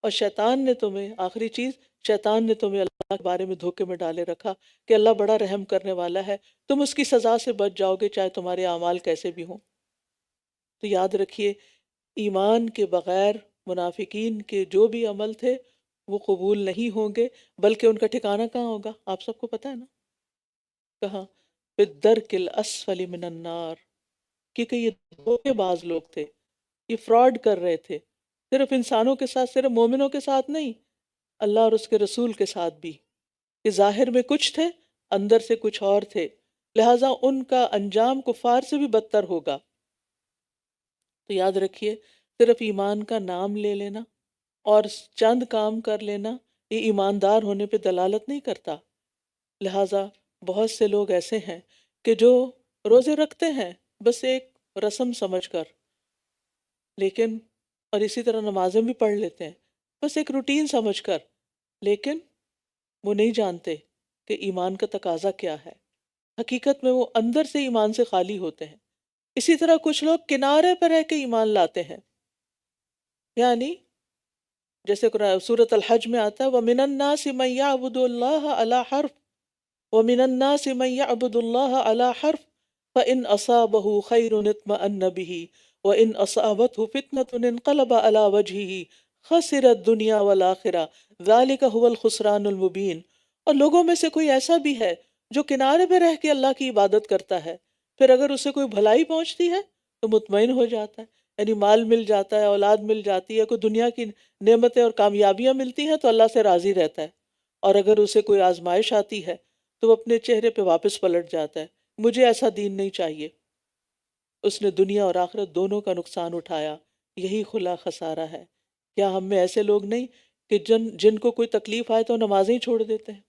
A: اور شیطان نے تمہیں، آخری چیز، شیطان نے تمہیں اللہ کے بارے میں دھوکے میں ڈالے رکھا کہ اللہ بڑا رحم کرنے والا ہے، تم اس کی سزا سے بچ جاؤ گے چاہے تمہارے اعمال کیسے بھی ہوں۔ تو یاد رکھیے، ایمان کے بغیر منافقین کے جو بھی عمل تھے وہ قبول نہیں ہوں گے، بلکہ ان کا ٹھکانہ کہاں ہوگا؟ آپ سب کو پتہ ہے نا، کہاں؟ فی الدرک الاسفل من النار، کیونکہ یہ دھوکے باز لوگ تھے، یہ فراڈ کر رہے تھے، صرف انسانوں کے ساتھ، صرف مومنوں کے ساتھ نہیں، اللہ اور اس کے رسول کے ساتھ بھی، کہ ظاہر میں کچھ تھے، اندر سے کچھ اور تھے، لہٰذا ان کا انجام کفار سے بھی بدتر ہوگا۔ تو یاد رکھیے، صرف ایمان کا نام لے لینا اور چند کام کر لینا یہ ایماندار ہونے پہ دلالت نہیں کرتا۔ لہٰذا بہت سے لوگ ایسے ہیں کہ جو روزے رکھتے ہیں بس ایک رسم سمجھ کر، لیکن، اور اسی طرح نمازیں بھی پڑھ لیتے ہیں بس ایک روٹین سمجھ کر، لیکن وہ نہیں جانتے کہ ایمان کا تقاضا کیا ہے۔ حقیقت میں وہ اندر سے ایمان سے خالی ہوتے ہیں۔ اسی طرح کچھ لوگ کنارے پر رہ کے ایمان لاتے ہیں، یعنی جیسے سورۃ الحج میں آتا ہے وَمِنَ النَّاسِ مَن يَعْبُدُ اللَّهَ عَلَى حَرْفٍ وَمِنَ النَّاسِ مَن يَعْبُدُ اللَّهَ عَلَى حَرْفٍ فَإِنْ أَصَابَهُ خَيْرٌ اطْمَأَنَّ بِهِ وَإِنْ أَصَابَتْهُ فِتْنَةٌ انقلب عَلَى وَجْهِهِ خَسِرَ الدُّنْيَا وَالْآخِرَةَ ذَلِكَ هُوَ الْخُسْرَانُ الْمُبِينُ۔ اور لوگوں میں سے کوئی ایسا بھی ہے جو کنارے پہ رہ کے اللہ کی عبادت کرتا ہے، پھر اگر اسے کوئی بھلائی پہنچتی ہے تو مطمئن ہو جاتا ہے، یعنی مال مل جاتا ہے، اولاد مل جاتی ہے، کوئی دنیا کی نعمتیں اور کامیابیاں ملتی ہیں تو اللہ سے راضی رہتا ہے، اور اگر اسے کوئی آزمائش آتی ہے تو وہ اپنے چہرے پہ واپس پلٹ جاتا ہے، مجھے ایسا دین نہیں چاہیے۔ اس نے دنیا اور آخرت دونوں کا نقصان اٹھایا، یہی خلا خسارہ ہے۔ کیا ہم میں ایسے لوگ نہیں کہ جن کو کوئی تکلیف آئے تو نمازیں ہی چھوڑ دیتے ہیں،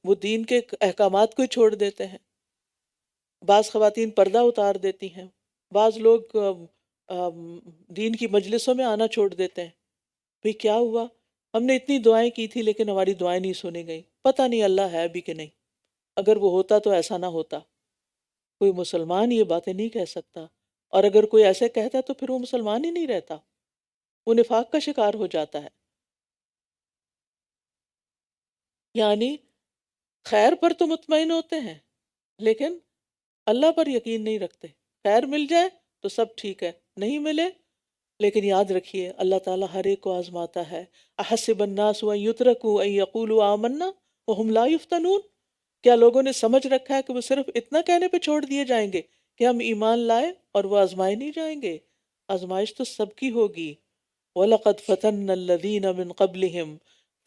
A: وہ دین کے احکامات کو ہی چھوڑ دیتے ہیں، بعض خواتین پردہ اتار دیتی ہیں، بعض لوگ دین کی مجلسوں میں آنا چھوڑ دیتے ہیں. بھئی کیا ہوا؟ ہم نے اتنی دعائیں کی تھی لیکن ہماری دعائیں نہیں سنی گئیں. پتہ نہیں اللہ ہے بھی کہ نہیں. اگر وہ ہوتا تو ایسا نہ ہوتا. کوئی مسلمان یہ باتیں نہیں کہہ سکتا، اور اگر کوئی ایسے کہتا ہے تو پھر وہ مسلمان ہی نہیں رہتا، وہ نفاق کا شکار ہو جاتا ہے. یعنی خیر پر تو مطمئن ہوتے ہیں لیکن اللہ پر یقین نہیں رکھتے. خیر مل جائے تو سب ٹھیک ہے، نہیں ملے لیکن یاد رکھیے اللہ تعالیٰ ہر ایک کو آزماتا ہے. احسب الناس ان یترکوا ان یقولوا آمنا وهم لا یفتنون. کیا لوگوں نے سمجھ رکھا ہے کہ وہ صرف اتنا کہنے پہ چھوڑ دیے جائیں گے کہ ہم ایمان لائے اور وہ آزمائے نہیں جائیں گے؟ آزمائش تو سب کی ہوگی. وَلَقَدْ فَتَنَّ الَّذِينَ مِن قَبْلِهِمْ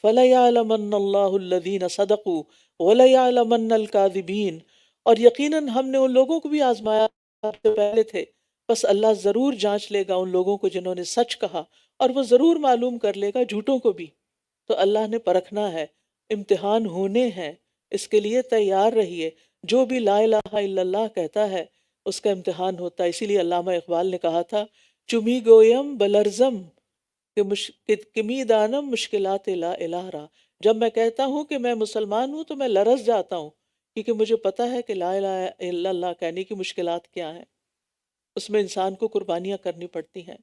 A: فَلَيَعْلَمَنَّ اللَّهُ الَّذِينَ صَدَقُوا وَلَيَعْلَمَنَّ الْكَاذِبِينَ. اور یقیناً ہم نے ان لوگوں کو بھی آزمایا جو پہلے تھے، بس اللہ ضرور جانچ لے گا ان لوگوں کو جنہوں نے سچ کہا، اور وہ ضرور معلوم کر لے گا جھوٹوں کو بھی. تو اللہ نے پرکھنا ہے، امتحان ہونے ہیں، اس کے لیے تیار رہیے. جو بھی لا الہ الا اللہ کہتا ہے اس کا امتحان ہوتا ہے. اسی لیے علامہ اقبال نے کہا تھا چمی گویم بلرزم کہ کمی دانم مشکلات لا الہ را. جب میں کہتا ہوں کہ میں مسلمان ہوں تو میں لرز جاتا ہوں، کیونکہ مجھے پتا ہے کہ لا الہ الا اللہ کہنے کی مشکلات کیا ہیں. اس میں انسان کو قربانیاں کرنی پڑتی ہیں.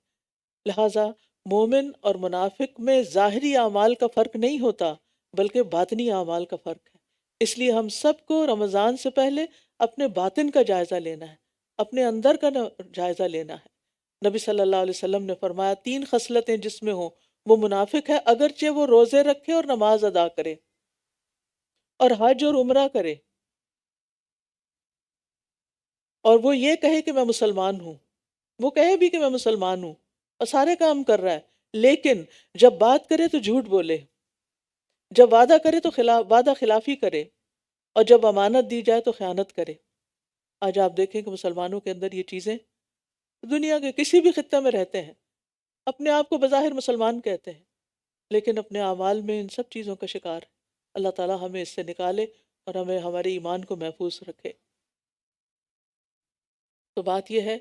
A: لہٰذا مومن اور منافق میں ظاہری اعمال کا فرق نہیں ہوتا بلکہ باطنی اعمال کا فرق ہے. اس لیے ہم سب کو رمضان سے پہلے اپنے باطن کا جائزہ لینا ہے، اپنے اندر کا جائزہ لینا ہے. نبی صلی اللہ علیہ وسلم نے فرمایا 3 خصلتیں جس میں ہوں وہ منافق ہے، اگرچہ وہ روزے رکھے اور نماز ادا کرے اور حج اور عمرہ کرے، اور وہ یہ کہے کہ میں مسلمان ہوں، وہ کہے بھی کہ میں مسلمان ہوں اور سارے کام کر رہا ہے، لیکن جب بات کرے تو جھوٹ بولے، جب وعدہ کرے تو وعدہ خلافی کرے، اور جب امانت دی جائے تو خیانت کرے. آج آپ دیکھیں کہ مسلمانوں کے اندر یہ چیزیں، دنیا کے کسی بھی خطے میں رہتے ہیں، اپنے آپ کو بظاہر مسلمان کہتے ہیں لیکن اپنے اعمال میں ان سب چیزوں کا شکار ہے. اللہ تعالیٰ ہمیں اس سے نکالے اور ہمیں ہمارے ایمان کو محفوظ رکھے. تو بات یہ ہے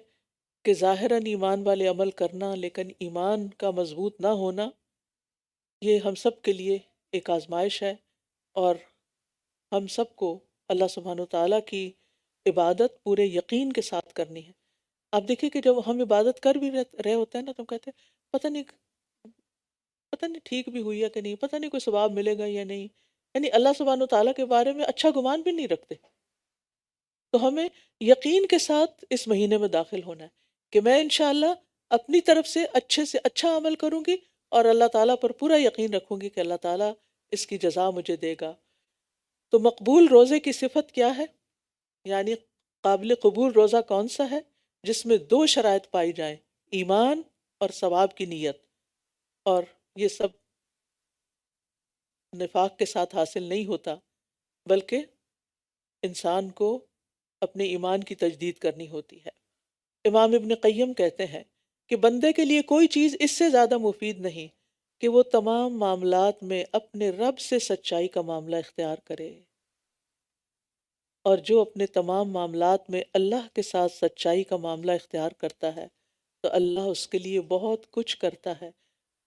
A: کہ ظاہراً ایمان والے عمل کرنا لیکن ایمان کا مضبوط نہ ہونا، یہ ہم سب کے لیے ایک آزمائش ہے، اور ہم سب کو اللہ سبحانہ وتعالیٰ کی عبادت پورے یقین کے ساتھ کرنی ہے. آپ دیکھیں کہ جب ہم عبادت کر بھی رہے ہوتے ہیں نا تو ہم کہتے ہیں پتہ نہیں ٹھیک بھی ہوئی ہے کہ نہیں، پتہ نہیں کوئی ثواب ملے گا یا نہیں. یعنی اللہ سبحانہ وتعالیٰ کے بارے میں اچھا گمان بھی نہیں رکھتے. تو ہمیں یقین کے ساتھ اس مہینے میں داخل ہونا ہے کہ میں انشاءاللہ اپنی طرف سے اچھے سے اچھا عمل کروں گی اور اللہ تعالیٰ پر پورا یقین رکھوں گی کہ اللہ تعالیٰ اس کی جزا مجھے دے گا. تو مقبول روزے کی صفت کیا ہے؟ یعنی قابل قبول روزہ کون سا ہے جس میں 2 شرائط پائی جائیں، ایمان اور ثواب کی نیت. اور یہ سب نفاق کے ساتھ حاصل نہیں ہوتا بلکہ انسان کو اپنے ایمان کی تجدید کرنی ہوتی ہے. امام ابن قیم کہتے ہیں کہ بندے کے لیے کوئی چیز اس سے زیادہ مفید نہیں کہ وہ تمام معاملات میں اپنے رب سے سچائی کا معاملہ اختیار کرے، اور جو اپنے تمام معاملات میں اللہ کے ساتھ سچائی کا معاملہ اختیار کرتا ہے تو اللہ اس کے لیے بہت کچھ کرتا ہے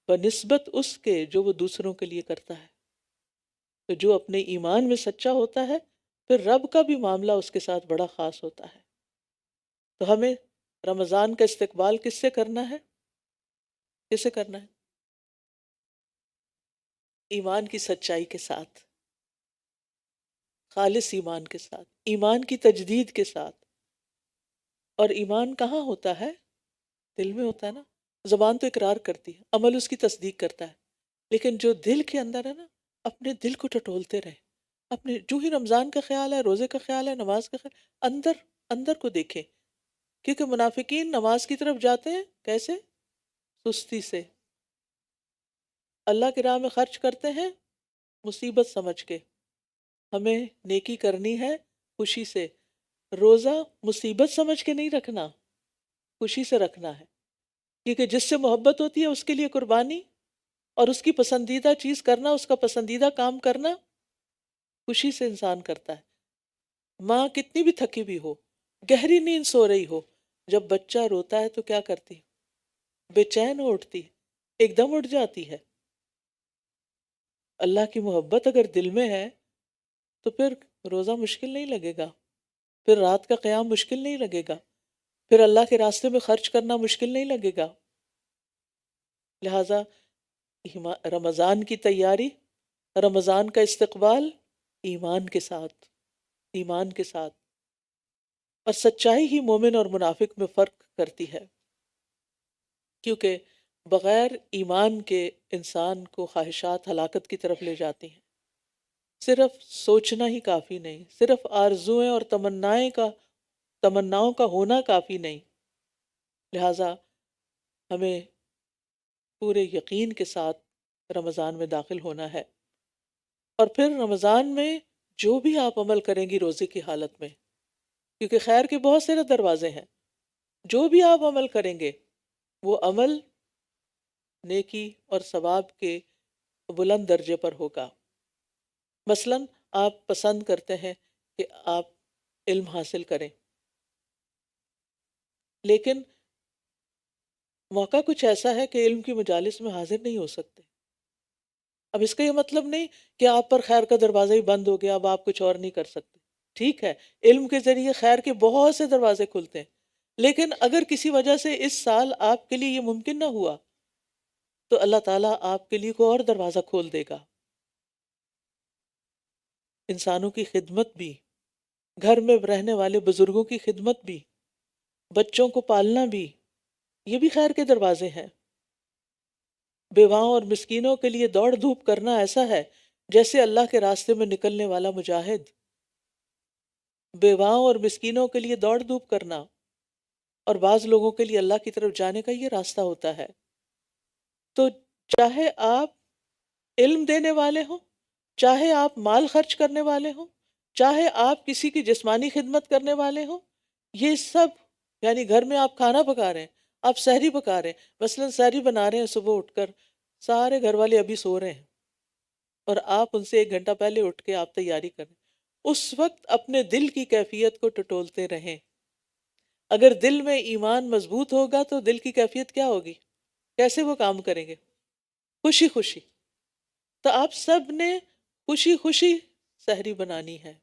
A: بنسبت اس کے جو وہ دوسروں کے لیے کرتا ہے. تو جو اپنے ایمان میں سچا ہوتا ہے پھر رب کا بھی معاملہ اس کے ساتھ بڑا خاص ہوتا ہے. تو ہمیں رمضان کا استقبال کس سے کرنا ہے؟ کس سے کرنا ہے؟ ایمان کی سچائی کے ساتھ، خالص ایمان کے ساتھ، ایمان کی تجدید کے ساتھ. اور ایمان کہاں ہوتا ہے؟ دل میں ہوتا ہے نا. زبان تو اقرار کرتی ہے، عمل اس کی تصدیق کرتا ہے، لیکن جو دل کے اندر ہے نا، اپنے دل کو ٹٹولتے رہے. اپنے جو ہی رمضان کا خیال ہے، روزے کا خیال ہے، نماز کا خیال، اندر کو دیکھیں. کیونکہ منافقین نماز کی طرف جاتے ہیں کیسے؟ سستی سے. اللہ کی راہ میں خرچ کرتے ہیں مصیبت سمجھ کے. ہمیں نیکی کرنی ہے خوشی سے. روزہ مصیبت سمجھ کے نہیں رکھنا، خوشی سے رکھنا ہے. کیونکہ جس سے محبت ہوتی ہے اس کے لیے قربانی اور اس کی پسندیدہ چیز کرنا، اس کا پسندیدہ کام کرنا خوشی سے انسان کرتا ہے. ماں کتنی بھی تھکی بھی ہو، گہری نیند سو رہی ہو، جب بچہ روتا ہے تو کیا کرتی؟ بے چین ہو اٹھتی، ایک دم اٹھ جاتی ہے۔ اللہ کی محبت اگر دل میں ہے تو پھر روزہ مشکل نہیں لگے گا، پھر رات کا قیام مشکل نہیں لگے گا، پھر اللہ کے راستے میں خرچ کرنا مشکل نہیں لگے گا۔ لہٰذا رمضان کی تیاری، رمضان کا استقبال ایمان کے ساتھ، ایمان کے ساتھ، اور سچائی ہی مومن اور منافق میں فرق کرتی ہے، کیونکہ بغیر ایمان کے انسان کو خواہشات ہلاکت کی طرف لے جاتی ہیں۔ صرف سوچنا ہی کافی نہیں، صرف آرزوئیں اور تمناؤں کا ہونا کافی نہیں۔ لہٰذا ہمیں پورے یقین کے ساتھ رمضان میں داخل ہونا ہے، اور پھر رمضان میں جو بھی آپ عمل کریں گی روزے کی حالت میں، کیونکہ خیر کے بہت سارے دروازے ہیں، جو بھی آپ عمل کریں گے وہ عمل نیکی اور ثواب کے بلند درجے پر ہوگا۔ مثلاً آپ پسند کرتے ہیں کہ آپ علم حاصل کریں، لیکن موقع کچھ ایسا ہے کہ علم کی مجالس میں حاضر نہیں ہو سکتے۔ اب اس کا یہ مطلب نہیں کہ آپ پر خیر کا دروازہ ہی بند ہو گیا، اب آپ کچھ اور نہیں کر سکتے۔ ٹھیک ہے، علم کے ذریعے خیر کے بہت سے دروازے کھلتے ہیں، لیکن اگر کسی وجہ سے اس سال آپ کے لیے یہ ممکن نہ ہوا تو اللہ تعالیٰ آپ کے لیے کوئی اور دروازہ کھول دے گا۔ انسانوں کی خدمت بھی، گھر میں رہنے والے بزرگوں کی خدمت بھی، بچوں کو پالنا بھی، یہ بھی خیر کے دروازے ہیں۔ بیواؤں اور مسکینوں کے لیے دوڑ دھوپ کرنا ایسا ہے جیسے اللہ کے راستے میں نکلنے والا مجاہد۔ بیواؤں اور مسکینوں کے لیے دوڑ دھوپ کرنا، اور بعض لوگوں کے لیے اللہ کی طرف جانے کا یہ راستہ ہوتا ہے۔ تو چاہے آپ علم دینے والے ہوں، چاہے آپ مال خرچ کرنے والے ہوں، چاہے آپ کسی کی جسمانی خدمت کرنے والے ہوں، یہ سب، یعنی گھر میں آپ کھانا پکا رہے ہیں، آپ سحری پکا رہے ہیں، مثلاً سحری بنا رہے ہیں، صبح اٹھ کر سارے گھر والے ابھی سو رہے ہیں اور آپ ان سے 1 گھنٹہ پہلے اٹھ کے آپ تیاری کریں، اس وقت اپنے دل کی کیفیت کو ٹٹولتے رہیں۔ اگر دل میں ایمان مضبوط ہوگا تو دل کی کیفیت کیا ہوگی؟ کیسے وہ کام کریں گے؟ خوشی خوشی۔ تو آپ سب نے خوشی خوشی سحری بنانی ہے،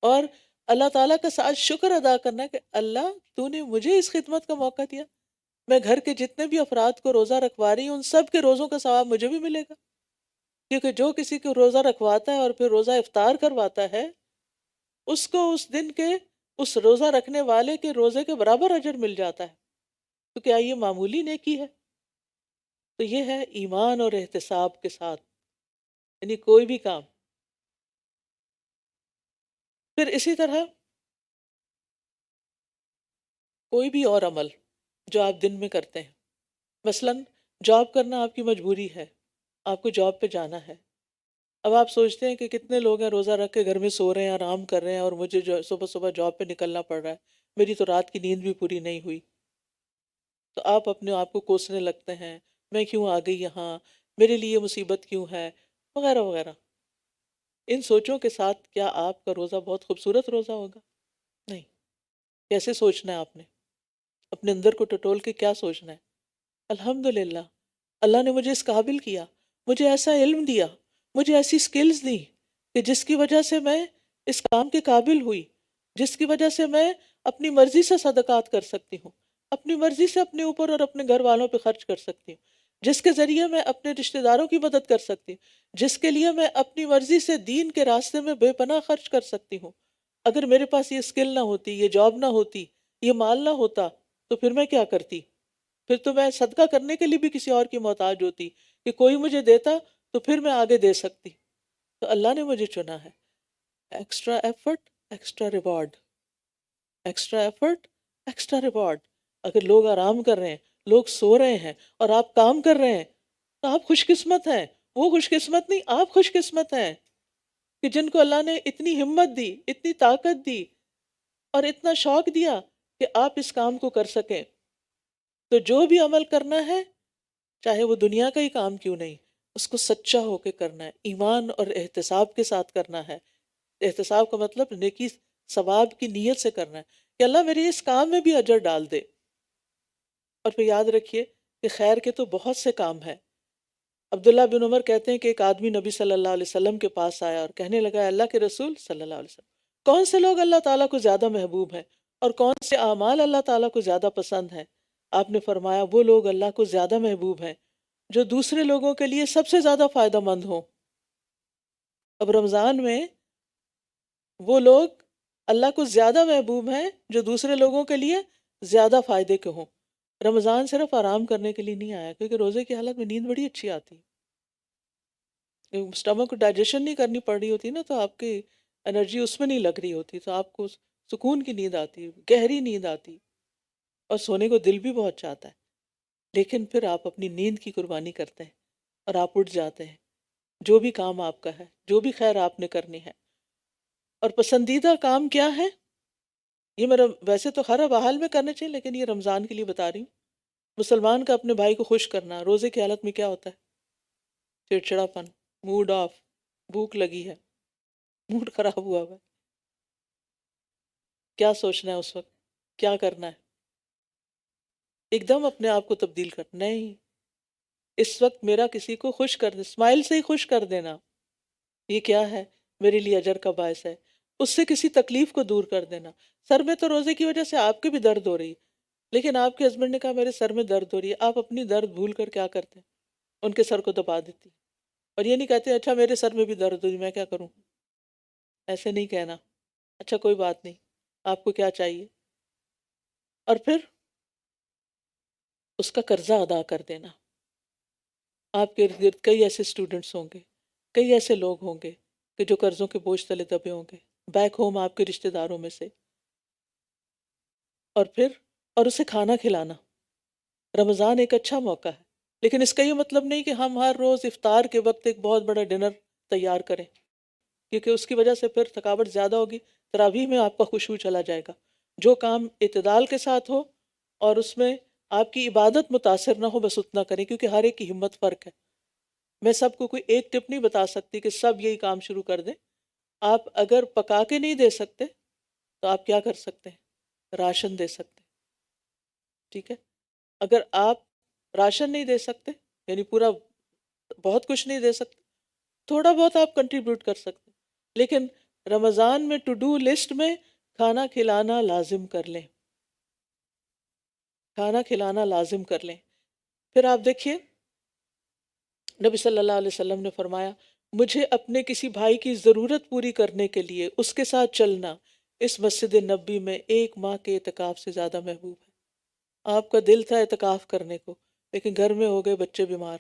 A: اور اللہ تعالیٰ کا ساتھ شکر ادا کرنا کہ اللہ تو نے مجھے اس خدمت کا موقع دیا، میں گھر کے جتنے بھی افراد کو روزہ رکھوا رہی ہوں ان سب کے روزوں کا ثواب مجھے بھی ملے گا، کیونکہ جو کسی کو روزہ رکھواتا ہے اور پھر روزہ افطار کرواتا ہے اس کو اس دن کے اس روزہ رکھنے والے کے روزے کے برابر اجر مل جاتا ہے۔ تو کیا یہ معمولی نیکی ہے؟ تو یہ ہے ایمان اور احتساب کے ساتھ، یعنی کوئی بھی کام۔ پھر اسی طرح کوئی بھی اور عمل جو آپ دن میں کرتے ہیں، مثلاً جاب کرنا آپ کی مجبوری ہے، آپ کو جاب پہ جانا ہے، اب آپ سوچتے ہیں کہ کتنے لوگ ہیں روزہ رکھ کے گھر میں سو رہے ہیں، آرام کر رہے ہیں، اور مجھے جو صبح صبح جاب پہ نکلنا پڑ رہا ہے، میری تو رات کی نیند بھی پوری نہیں ہوئی۔ تو آپ اپنے آپ کو کوسنے لگتے ہیں، میں کیوں آ گئی یہاں، میرے لیے مصیبت کیوں ہے، وغیرہ وغیرہ۔ ان سوچوں کے ساتھ کیا آپ کا روزہ بہت خوبصورت روزہ ہوگا؟ نہیں۔ کیسے سوچنا ہے آپ نے؟ اپنے اندر کو ٹٹول کے کیا سوچنا ہے؟ الحمدللہ، اللہ نے مجھے اس قابل کیا، مجھے ایسا علم دیا، مجھے ایسی سکلز دی کہ جس کی وجہ سے میں اس کام کے قابل ہوئی، جس کی وجہ سے میں اپنی مرضی سے صدقات کر سکتی ہوں، اپنی مرضی سے اپنے اوپر اور اپنے گھر والوں پہ خرچ کر سکتی ہوں، جس کے ذریعے میں اپنے رشتہ داروں کی مدد کر سکتی ہوں، جس کے لیے میں اپنی مرضی سے دین کے راستے میں بے پناہ خرچ کر سکتی ہوں۔ اگر میرے پاس یہ سکل نہ ہوتی، یہ جاب نہ ہوتی، یہ مال نہ ہوتا، تو پھر میں کیا کرتی؟ پھر تو میں صدقہ کرنے کے لیے بھی کسی اور کی محتاج ہوتی، کہ کوئی مجھے دیتا تو پھر میں آگے دے سکتی۔ تو اللہ نے مجھے چنا ہے۔ Extra effort, extra reward, extra effort, extra reward. اگر لوگ آرام کر رہے ہیں، لوگ سو رہے ہیں اور آپ کام کر رہے ہیں تو آپ خوش قسمت ہیں، وہ خوش قسمت نہیں، آپ خوش قسمت ہیں کہ جن کو اللہ نے اتنی ہمت دی، اتنی طاقت دی اور اتنا شوق دیا کہ آپ اس کام کو کر سکیں۔ تو جو بھی عمل کرنا ہے، چاہے وہ دنیا کا ہی کام کیوں نہیں، اس کو سچا ہو کے کرنا ہے، ایمان اور احتساب کے ساتھ کرنا ہے۔ احتساب کا مطلب نیکی ثواب کی نیت سے کرنا ہے کہ اللہ میرے اس کام میں بھی اجر ڈال دے۔ اور پھر یاد رکھیے کہ خیر کے تو بہت سے کام ہیں۔ عبداللہ بن عمر کہتے ہیں کہ ایک آدمی نبی صلی اللہ علیہ وسلم کے پاس آیا اور کہنے لگا، اللہ کے رسول صلی اللہ علیہ وسلم، کون سے لوگ اللہ تعالیٰ کو زیادہ محبوب ہیں اور کون سے اعمال اللہ تعالیٰ کو زیادہ پسند ہیں؟ آپ نے فرمایا، وہ لوگ اللہ کو زیادہ محبوب ہیں جو دوسرے لوگوں کے لیے سب سے زیادہ فائدہ مند ہوں۔ اب رمضان میں وہ لوگ اللہ کو زیادہ محبوب ہیں جو دوسرے لوگوں کے لیے زیادہ فائدے کے ہوں۔ رمضان صرف آرام کرنے کے لیے نہیں آیا، کیونکہ روزے کی حالت میں نیند بڑی اچھی آتی ہے، اسٹمک کو ڈائجیشن نہیں کرنی پڑ رہی ہوتی نا، تو آپ کی انرجی اس میں نہیں لگ رہی ہوتی، تو آپ کو سکون کی نیند آتی، گہری نیند آتی، اور سونے کو دل بھی بہت چاہتا ہے۔ لیکن پھر آپ اپنی نیند کی قربانی کرتے ہیں اور آپ اٹھ جاتے ہیں، جو بھی کام آپ کا ہے، جو بھی خیر آپ نے کرنی ہے۔ اور پسندیدہ کام کیا ہے؟ یہ میرا ویسے تو ہر حال میں کرنا چاہیے، لیکن یہ رمضان کے لیے بتا رہی ہوں۔ مسلمان کا اپنے بھائی کو خوش کرنا۔ روزے کی حالت میں کیا ہوتا ہے؟ چڑچڑا پن، موڈ آف، بھوک لگی ہے، موڈ خراب ہوا ہوا ہے، کیا سوچنا ہے اس وقت، کیا کرنا ہے؟ ایک دم اپنے آپ کو تبدیل کر، نہیں، اس وقت میرا کسی کو خوش کر دے، اسمائل سے ہی خوش کر دینا، یہ کیا ہے؟ میرے لیے اجر کا باعث ہے۔ اس سے کسی تکلیف کو دور کر دینا۔ سر میں تو روزے کی وجہ سے آپ کی بھی درد ہو رہی ہے، لیکن آپ کے ہسبینڈ نے کہا میرے سر میں درد ہو رہی ہے، آپ اپنی درد بھول کر کیا کرتے ہیں؟ ان کے سر کو دبا دیتی، اور یہ نہیں کہتے اچھا میرے سر میں بھی درد ہو رہی، میں کیا کروں؟ ایسے نہیں کہنا، اچھا کوئی بات نہیں، آپ کو کیا چاہیے؟ اور پھر اس کا قرضہ ادا کر دینا۔ آپ کے ارد گرد کئی ایسے اسٹوڈنٹس ہوں گے، کئی ایسے لوگ ہوں گے کہ جو قرضوں کے بوجھ تلے دبے ہوں گے، بیک ہوم آپ کے رشتہ داروں میں سے۔ اور پھر اسے کھانا کھلانا۔ رمضان ایک اچھا موقع ہے، لیکن اس کا یہ مطلب نہیں کہ ہم ہر روز افطار کے وقت ایک بہت بڑا ڈنر تیار کریں، کیونکہ اس کی وجہ سے پھر تھکاوٹ زیادہ ہوگی، تراویح میں آپ کا خشوع چلا جائے گا۔ جو کام اعتدال کے ساتھ ہو اور اس میں آپ کی عبادت متاثر نہ ہو، بس اتنا کریں، کیونکہ ہر ایک کی ہمت فرق ہے۔ میں سب کو کوئی ایک ٹپ نہیں بتا سکتی کہ سب یہی کام شروع کر دیں۔ آپ اگر پکا کے نہیں دے سکتے تو آپ کیا کر سکتے ہیں؟ راشن دے سکتے ہیں، ٹھیک ہے؟ اگر آپ راشن نہیں دے سکتے، یعنی پورا بہت کچھ نہیں دے سکتے، تھوڑا بہت آپ کنٹریبیوٹ کر سکتے، لیکن رمضان میں ٹو ڈو لسٹ میں کھانا کھلانا لازم کر لیں، کھانا کھلانا لازم کر لیں۔ پھر آپ دیکھیے نبی صلی اللہ علیہ وسلم نے فرمایا، مجھے اپنے کسی بھائی کی ضرورت پوری کرنے کے لیے اس کے ساتھ چلنا اس مسجد نبی میں 1 ماہ کے اعتکاف سے زیادہ محبوب ہے۔ آپ کا دل تھا اعتکاف کرنے کو، لیکن گھر میں ہو گئے بچے بیمار،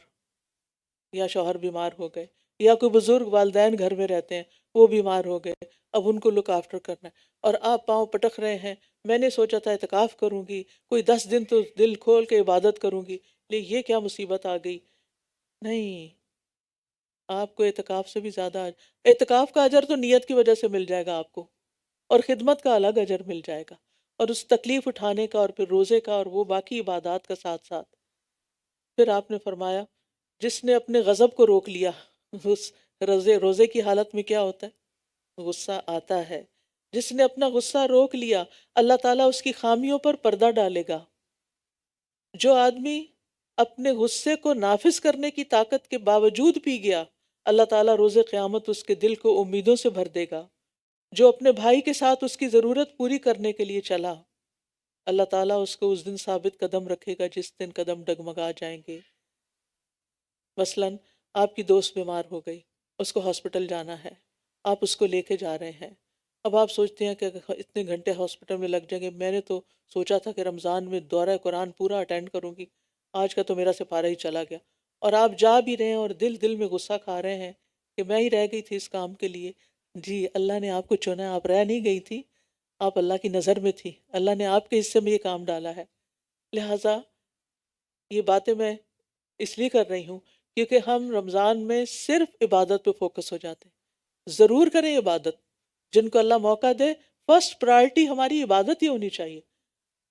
A: یا شوہر بیمار ہو گئے، یا کوئی بزرگ والدین گھر میں رہتے ہیں وہ بیمار ہو گئے، اب ان کو لک آفٹر کرنا ہے، اور آپ پاؤں پٹک رہے ہیں، میں نے سوچا تھا اعتکاف کروں گی، کوئی 10 دن تو دل کھول کے عبادت کروں گی، لیکن یہ کیا مصیبت آ گئی۔ نہیں، آپ کو اعتکاف سے بھی زیادہ اعتکاف کا اجر تو نیت کی وجہ سے مل جائے گا آپ کو، اور خدمت کا الگ اجر مل جائے گا، اور اس تکلیف اٹھانے کا، اور پھر روزے کا، اور وہ باقی عبادات کا ساتھ ساتھ۔ پھر آپ نے فرمایا، جس نے اپنے غضب کو روک لیا، اس روزے کی حالت میں کیا ہوتا ہے؟ غصہ آتا ہے۔ جس نے اپنا غصہ روک لیا، اللہ تعالیٰ اس کی خامیوں پر پردہ ڈالے گا۔ جو آدمی اپنے غصے کو نافذ کرنے کی طاقت کے باوجود پی گیا، اللہ تعالیٰ روز قیامت اس کے دل کو امیدوں سے بھر دے گا۔ جو اپنے بھائی کے ساتھ اس کی ضرورت پوری کرنے کے لیے چلا، اللہ تعالیٰ اس کو اس دن ثابت قدم رکھے گا جس دن قدم ڈگمگا جائیں گے۔ مثلاً آپ کی دوست بیمار ہو گئی، اس کو ہاسپٹل جانا ہے، آپ اس کو لے کے جا رہے ہیں، اب آپ سوچتے ہیں کہ اتنے گھنٹے ہاسپٹل میں لگ جائیں گے، میں نے تو سوچا تھا کہ رمضان میں دورہ قرآن پورا اٹینڈ کروں گی، آج کا تو میرا سپارہ ہی چلا گیا، اور آپ جا بھی رہے ہیں اور دل دل میں غصہ کھا رہے ہیں کہ میں ہی رہ گئی تھی اس کام کے لیے۔ جی، اللہ نے آپ کو چنا، آپ رہ نہیں گئی تھی، آپ اللہ کی نظر میں تھی، اللہ نے آپ کے حصے میں یہ کام ڈالا ہے۔ لہٰذا یہ باتیں میں اس لیے کر رہی ہوں کیونکہ ہم رمضان میں صرف عبادت پہ فوکس ہو جاتے ہیں۔ ضرور کریں عبادت، جن کو اللہ موقع دے، فرسٹ پرائرٹی ہماری عبادت ہی ہونی چاہیے۔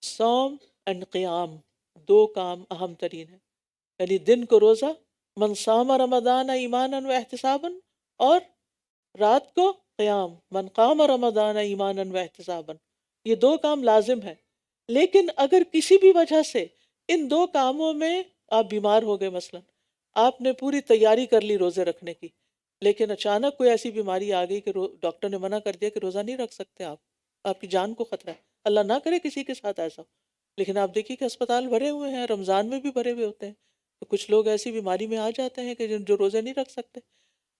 A: صوم اینڈ قیام، 2 کام اہم ترین ہیں، یعنی دن کو روزہ، من صام رمضان ایمانا و احتسابا، اور رات کو قیام، من قام رمضان ایمانا و احتسابا۔ یہ دو کام لازم ہے. لیکن اگر کسی بھی وجہ سے ان دو کاموں میں آپ بیمار ہو گئے، مثلا آپ نے پوری تیاری کر لی روزے رکھنے کی، لیکن اچانک کوئی ایسی بیماری آ گئی کہ ڈاکٹر نے منع کر دیا کہ روزہ نہیں رکھ سکتے آپ کی جان کو خطرہ ہے. اللہ نہ کرے کسی کے ساتھ ایسا ہو، لیکن آپ دیکھیے کہ اسپتال بھرے ہوئے ہیں، رمضان میں بھی بھرے ہوئے ہوتے ہیں. تو کچھ لوگ ایسی بیماری میں آ جاتے ہیں کہ جو روزے نہیں رکھ سکتے.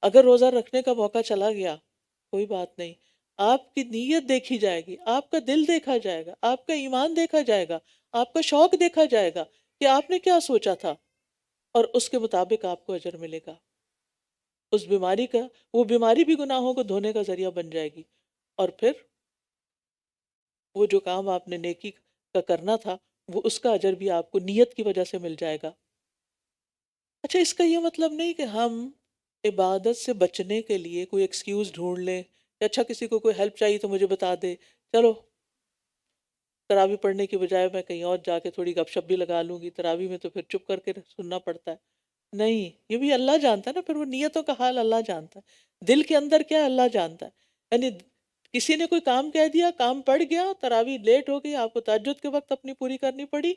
A: اگر روزہ رکھنے کا موقع چلا گیا، کوئی بات نہیں، آپ کی نیت دیکھی جائے گی، آپ کا دل دیکھا جائے گا، آپ کا ایمان دیکھا جائے گا، آپ کا شوق دیکھا جائے گا کہ آپ نے کیا سوچا تھا، اور اس کے مطابق آپ کو اجر ملے گا. اس بیماری کا، وہ بیماری بھی گناہوں کو دھونے کا ذریعہ بن جائے گی، اور پھر وہ جو کام آپ نے نیکی کا کرنا تھا وہ اس کا اجر بھی آپ کو نیت کی وجہ سے مل جائے گا. اچھا، اس کا یہ مطلب نہیں کہ ہم عبادت سے بچنے کے لیے کوئی ایکسکیوز ڈھونڈ لیں کہ اچھا کسی کو کوئی ہیلپ چاہیے تو مجھے بتا دے، چلو تراویح پڑھنے کی بجائے میں کہیں اور جا کے تھوڑی گپ شپ بھی لگا لوں گی، تراویح میں تو پھر چپ کر کے سننا پڑتا ہے. نہیں، یہ بھی اللہ جانتا ہے نا، پھر وہ نیتوں کا حال اللہ جانتا ہے، دل کے اندر کیا ہے اللہ جانتا ہے. یعنی کسی نے کوئی کام کہہ دیا، کام پڑ گیا، تراویح لیٹ ہو گئی، آپ کو تہجد کے وقت اپنی پوری کرنی پڑی،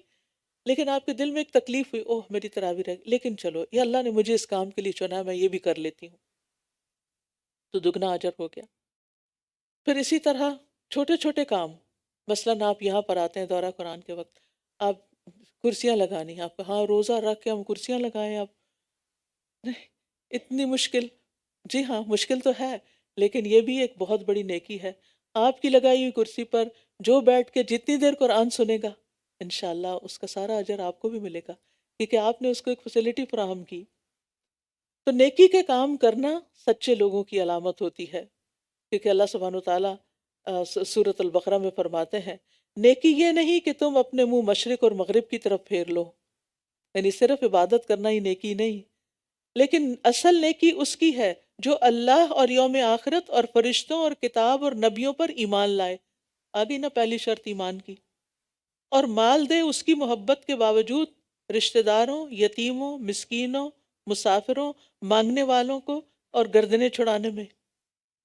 A: لیکن آپ کے دل میں ایک تکلیف ہوئی، اوہ میری تراویح رہ گئی، لیکن چلو یہ اللہ نے مجھے اس کام کے لیے چنا ہے، میں یہ بھی کر لیتی ہوں، تو دگنا اجر ہو گیا. پھر اسی طرح چھوٹے چھوٹے کام، مثلاً آپ یہاں پر آتے ہیں دورہ قرآن کے وقت، آپ کرسیاں لگانی ہیں، آپ کو ہاں روزہ رکھ کے ہم کرسیاں لگائیں، آپ نہیں، اتنی مشکل. جی ہاں مشکل تو ہے، لیکن یہ بھی ایک بہت بڑی نیکی ہے. آپ کی لگائی ہوئی کرسی پر جو بیٹھ کے جتنی دیر قرآن سنے گا، انشاءاللہ اس کا سارا اجر آپ کو بھی ملے گا، کیونکہ آپ نے اس کو ایک فیسلٹی فراہم کی. تو نیکی کے کام کرنا سچے لوگوں کی علامت ہوتی ہے، کیونکہ اللہ سبحانہ وتعالیٰ سورۃ البقرہ میں فرماتے ہیں نیکی یہ نہیں کہ تم اپنے منہ مشرق اور مغرب کی طرف پھیر لو. یعنی صرف عبادت کرنا ہی نیکی نہیں، لیکن اصل نیکی اس کی ہے جو اللہ اور یوم آخرت اور فرشتوں اور کتاب اور نبیوں پر ایمان لائے. آگئی نا پہلی شرط ایمان کی. اور مال دے اس کی محبت کے باوجود رشتہ داروں، یتیموں، مسکینوں، مسافروں، مانگنے والوں کو اور گردنیں چھڑانے میں.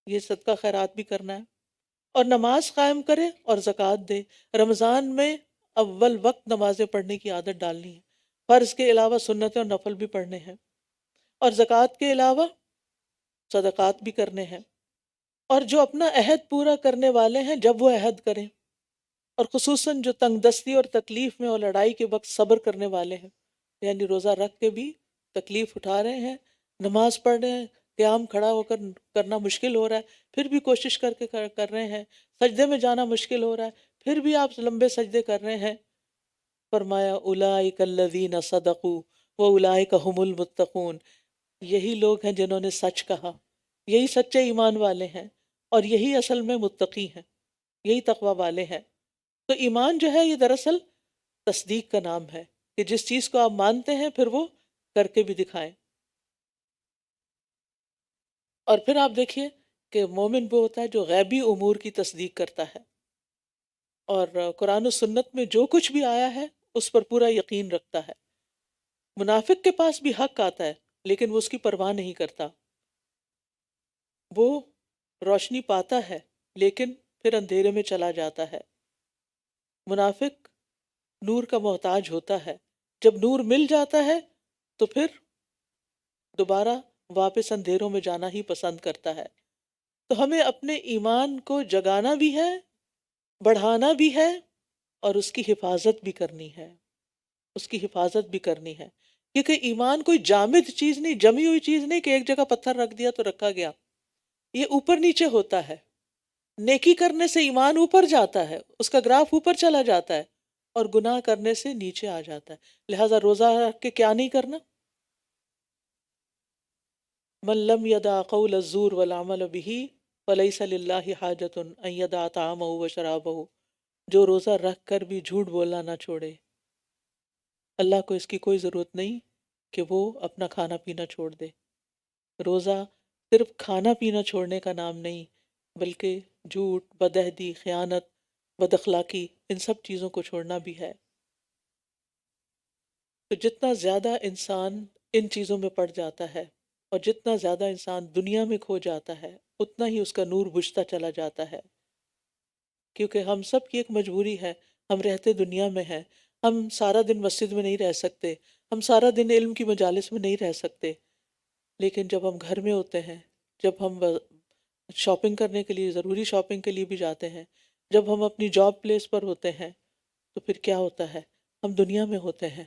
A: یہ صدقہ خیرات بھی کرنا ہے. اور نماز قائم کرے اور زکوٰۃ دے. رمضان میں اول وقت نمازیں پڑھنے کی عادت ڈالنی ہے، فرض کے علاوہ سنتیں اور نفل بھی پڑھنے ہیں، اور زکوٰۃ کے علاوہ صدقات بھی کرنے ہیں. اور جو اپنا عہد پورا کرنے والے ہیں جب وہ عہد کریں، اور خصوصاً جو تنگ دستی اور تکلیف میں اور لڑائی کے وقت صبر کرنے والے ہیں، یعنی روزہ رکھ کے بھی تکلیف اٹھا رہے ہیں، نماز پڑھ رہے ہیں، قیام کھڑا ہو کر کرنا مشکل ہو رہا ہے پھر بھی کوشش کر کے کر رہے ہیں، سجدے میں جانا مشکل ہو رہا ہے پھر بھی آپ لمبے سجدے کر رہے ہیں. فرمایا اولئک الذین صدقوا واولئک هم المتقون. یہی لوگ ہیں جنہوں نے سچ کہا، یہی سچے ایمان والے ہیں، اور یہی اصل میں متقی ہیں، یہی تقوی والے ہیں. تو ایمان جو ہے یہ دراصل تصدیق کا نام ہے کہ جس چیز کو آپ مانتے ہیں پھر وہ کر کے بھی دکھائیں. اور پھر آپ دیکھیے کہ مومن وہ ہوتا ہے جو غیبی امور کی تصدیق کرتا ہے، اور قرآن و سنت میں جو کچھ بھی آیا ہے اس پر پورا یقین رکھتا ہے. منافق کے پاس بھی حق آتا ہے لیکن وہ اس کی پرواہ نہیں کرتا، وہ روشنی پاتا ہے لیکن پھر اندھیرے میں چلا جاتا ہے. منافق نور کا محتاج ہوتا ہے، جب نور مل جاتا ہے تو پھر دوبارہ واپس اندھیروں میں جانا ہی پسند کرتا ہے. تو ہمیں اپنے ایمان کو جگانا بھی ہے، بڑھانا بھی ہے، اور اس کی حفاظت بھی کرنی ہے، اس کی حفاظت بھی کرنی ہے. کیونکہ ایمان کوئی جامد چیز نہیں، جمی ہوئی چیز نہیں کہ ایک جگہ پتھر رکھ دیا تو رکھا گیا. یہ اوپر نیچے ہوتا ہے. نیکی کرنے سے ایمان اوپر جاتا ہے، اس کا گراف اوپر چلا جاتا ہے، اور گناہ کرنے سے نیچے آ جاتا ہے. لہٰذا روزہ رکھ کے کیا نہیں کرنا؟ من لم يدع قول الزور والعمل به فليس لله حاجة ان يدع طعامه وشرابه. جو روزہ رکھ کر بھی جھوٹ بولنا نہ چھوڑے، اللہ کو اس کی کوئی ضرورت نہیں کہ وہ اپنا کھانا پینا چھوڑ دے. روزہ صرف کھانا پینا چھوڑنے کا نام نہیں، بلکہ جھوٹ، بدعہدی، خیانت، بد اخلاقی، ان سب چیزوں کو چھوڑنا بھی ہے. تو جتنا زیادہ انسان ان چیزوں میں پڑ جاتا ہے اور جتنا زیادہ انسان دنیا میں کھو جاتا ہے اتنا ہی اس کا نور بجھتا چلا جاتا ہے. کیونکہ ہم سب کی ایک مجبوری ہے، ہم رہتے دنیا میں ہیں، ہم سارا دن مسجد میں نہیں رہ سکتے، ہم سارا دن علم کی مجالس میں نہیں رہ سکتے، لیکن جب ہم گھر میں ہوتے ہیں، جب ہم شاپنگ کرنے کے لیے، ضروری شاپنگ کے لیے بھی جاتے ہیں، جب ہم اپنی جاب پلیس پر ہوتے ہیں، تو پھر کیا ہوتا ہے، ہم دنیا میں ہوتے ہیں،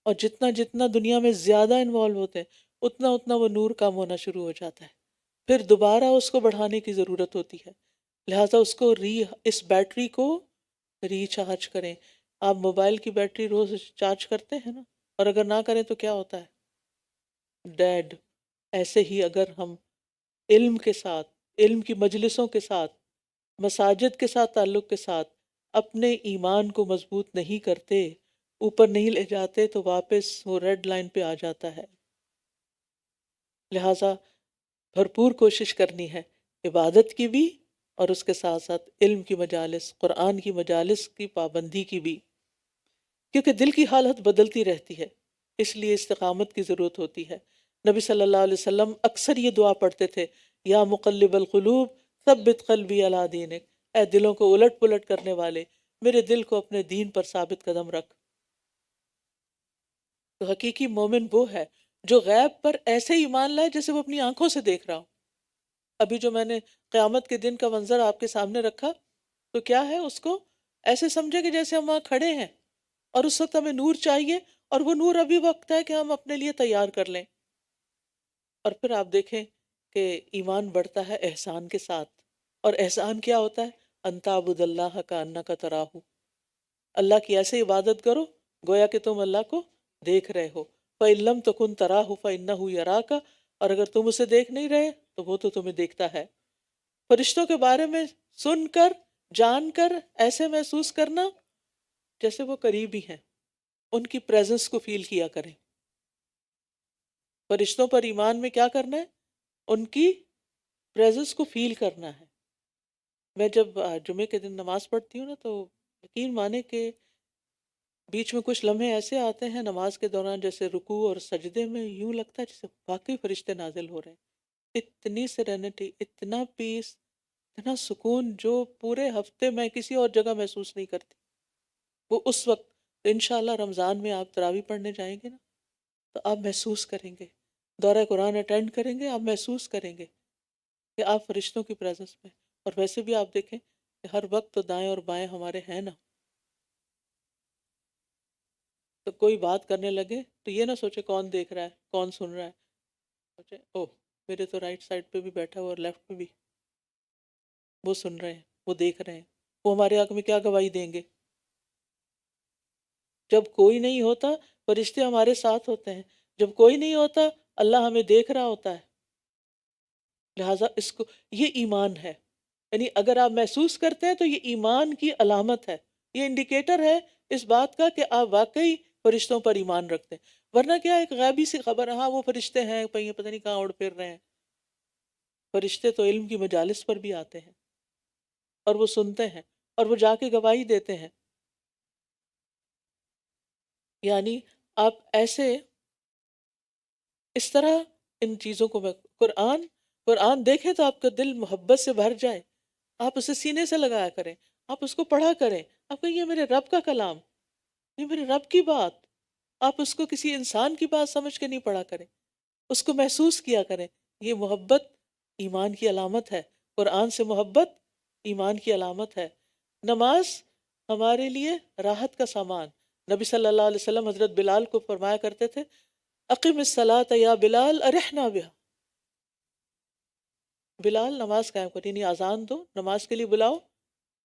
A: اور جتنا جتنا دنیا میں زیادہ انوالو ہوتے ہیں اتنا اتنا وہ نور کم ہونا شروع ہو جاتا ہے، پھر دوبارہ اس کو بڑھانے کی ضرورت ہوتی ہے، لہٰذا اس بیٹری کو ریچارج کریں۔ آپ موبائل کی بیٹری روز چارج کرتے ہیں نا، اور اگر نہ کریں تو کیا ہوتا ہے؟ ڈیڈ۔ ایسے ہی اگر ہم علم کے ساتھ، علم کی مجلسوں کے ساتھ، مساجد کے ساتھ تعلق کے ساتھ اپنے ایمان کو مضبوط نہیں کرتے، اوپر نہیں لے جاتے، تو واپس وہ ریڈ لائن پہ آ جاتا ہے۔ لہٰذا بھرپور کوشش کرنی ہے عبادت کی بھی، اور اس کے ساتھ ساتھ علم کی مجالس، قرآن کی مجالس کی پابندی کی بھی، کیونکہ دل کی حالت بدلتی رہتی ہے، اس لیے استقامت کی ضرورت ہوتی ہے۔ نبی صلی اللہ علیہ وسلم اکثر یہ دعا پڑھتے تھے، یا مقلب القلوب ثبت قلبی علی دینک، اے دلوں کو الٹ پلٹ کرنے والے، میرے دل کو اپنے دین پر ثابت قدم رکھ۔ تو حقیقی مومن وہ ہے جو غیب پر ایسے ایمان لائے جیسے وہ اپنی آنکھوں سے دیکھ رہا ہو۔ ابھی جو میں نے قیامت کے دن کا منظر آپ کے سامنے رکھا، تو کیا ہے، اس کو ایسے سمجھے کہ جیسے ہم وہاں کھڑے ہیں، اور اس وقت ہمیں نور چاہیے، اور وہ نور ابھی وقت ہے کہ ہم اپنے لیے تیار کر لیں۔ اور پھر آپ دیکھیں کہ ایمان بڑھتا ہے احسان کے ساتھ، اور احسان کیا ہوتا ہے؟ ان تعبد اللہ کانک تراہ، اللہ کی ایسے عبادت کرو گویا کہ تم اللہ کو دیکھ رہے ہو۔ فَإِن لَمْ تَكُنْ تَرَاهُ فَإِنَّهُ يَرَاكَ، اور اگر تم اسے دیکھ نہیں رہے تو وہ تو تمہیں دیکھتا ہے۔ فرشتوں کے بارے میں سن کر، جان کر ایسے محسوس کرنا جیسے وہ قریبی ہیں، ان کی پریزنس کو فیل کیا کریں۔ فرشتوں پر ایمان میں کیا کرنا ہے؟ ان کی پریزنس کو فیل کرنا ہے۔ میں جب جمعے کے دن نماز پڑھتی ہوں نا، تو یقین مانے کہ بیچ میں کچھ لمحے ایسے آتے ہیں نماز کے دوران، جیسے رکوع اور سجدے میں یوں لگتا ہے جیسے واقعی فرشتے نازل ہو رہے ہیں۔ اتنی سیرینٹی، اتنا پیس، اتنا سکون جو پورے ہفتے میں کسی اور جگہ محسوس نہیں کرتی، وہ اس وقت۔ تو انشاءاللہ رمضان میں آپ تراویح پڑھنے جائیں گے نا، تو آپ محسوس کریں گے، دورہ قرآن اٹینڈ کریں گے، آپ محسوس کریں گے کہ آپ فرشتوں کی پریزنس میں۔ اور ویسے بھی آپ دیکھیں کہ ہر وقت تو دائیں اور بائیں ہمارے ہیں نا، تو کوئی بات کرنے لگے تو یہ نہ سوچے کون دیکھ رہا ہے، کون سن رہا ہے، سوچے اوہ میرے تو رائٹ سائڈ پہ بھی بیٹھا ہوا اور لیفٹ پہ بھی، وہ سن رہے ہیں، وہ دیکھ رہے ہیں، وہ ہمارے حق میں کیا گواہی دیں گے۔ جب کوئی نہیں ہوتا فرشتے ہمارے ساتھ ہوتے ہیں، جب کوئی نہیں ہوتا اللہ ہمیں دیکھ رہا ہوتا ہے۔ لہٰذا اس کو، یہ ایمان ہے، یعنی اگر آپ محسوس کرتے ہیں تو یہ ایمان کی علامت ہے، یہ انڈیکیٹر ہے اس بات کا کہ آپ واقعی فرشتوں پر ایمان رکھتے ہیں۔ ورنہ کیا ایک غیبی سی خبر، ہاں وہ فرشتے ہیں، پتہ نہیں کہاں اڑ پھر رہے ہیں۔ فرشتے تو علم کی مجالس پر بھی آتے ہیں، اور وہ سنتے ہیں، اور وہ جا کے گواہی دیتے ہیں۔ یعنی آپ ایسے، اس طرح ان چیزوں کو میں قرآن دیکھیں تو آپ کا دل محبت سے بھر جائے، آپ اسے سینے سے لگایا کریں، آپ اس کو پڑھا کریں، آپ کہیں یہ میرے رب کا کلام، یہ میرے رب کی بات۔ آپ اس کو کسی انسان کی بات سمجھ کے نہیں پڑھا کریں، اس کو محسوس کیا کریں۔ یہ محبت ایمان کی علامت ہے، قرآن سے محبت ایمان کی علامت ہے۔ نماز ہمارے لیے راحت کا سامان۔ نبی صلی اللہ علیہ وسلم حضرت بلال کو فرمایا کرتے تھے، اقم الصلاۃ یا بلال ارحنا بہا، بلال نماز قائم کر، یعنی اذان دو، نماز کے لیے بلاؤ،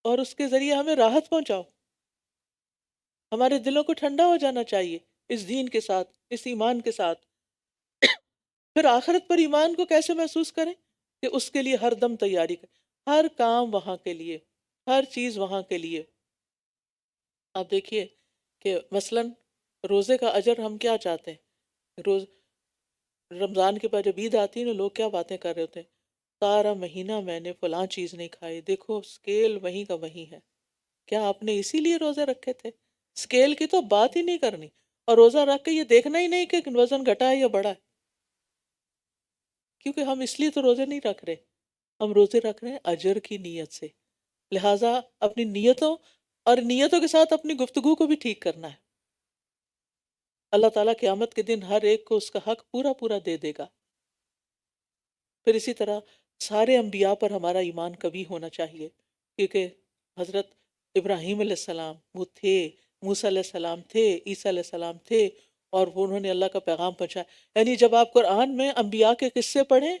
A: اور اس کے ذریعے ہمیں راحت پہنچاؤ۔ ہمارے دلوں کو ٹھنڈا ہو جانا چاہیے اس دین کے ساتھ، اس ایمان کے ساتھ۔ پھر آخرت پر ایمان کو کیسے محسوس کریں؟ کہ اس کے لیے ہر دم تیاری کریں، ہر کام وہاں کے لیے، ہر چیز وہاں کے لیے۔ آپ دیکھیے کہ مثلاً روزے کا اجر ہم کیا چاہتے ہیں؟ رمضان کے بعد جب عید آتی ہے نا، لوگ کیا باتیں کر رہے ہوتے ہیں، سارا مہینہ میں نے فلاں چیز نہیں کھائی، دیکھو سکیل وہیں کا وہیں ہے۔ کیا آپ نے اسی لیے روزے رکھے تھے؟ سکیل کی تو بات ہی نہیں کرنی، اور روزہ رکھ کے یہ دیکھنا ہی نہیں کہ وزن گھٹا ہے یا بڑھا ہے، کیونکہ ہم اس لیے تو روزے نہیں رکھ رہے، ہم روزے رکھ رہے ہیں اجر کی نیت سے، لہٰذا اپنی نیتوں اور نیتوں کے ساتھ اپنی گفتگو کو بھی ٹھیک کرنا ہے. اللہ تعالیٰ قیامت کے دن ہر ایک کو اس کا حق پورا پورا دے دے گا. پھر اسی طرح سارے انبیاء پر ہمارا ایمان کبھی ہونا چاہیے، کیونکہ حضرت ابراہیم علیہ السلام وہ تھے، موسیٰ علیہ السلام تھے، عیسیٰ علیہ السلام تھے، اور وہ انہوں نے اللہ کا پیغام پہنچایا. یعنی جب آپ قرآن میں انبیاء کے قصے پڑھیں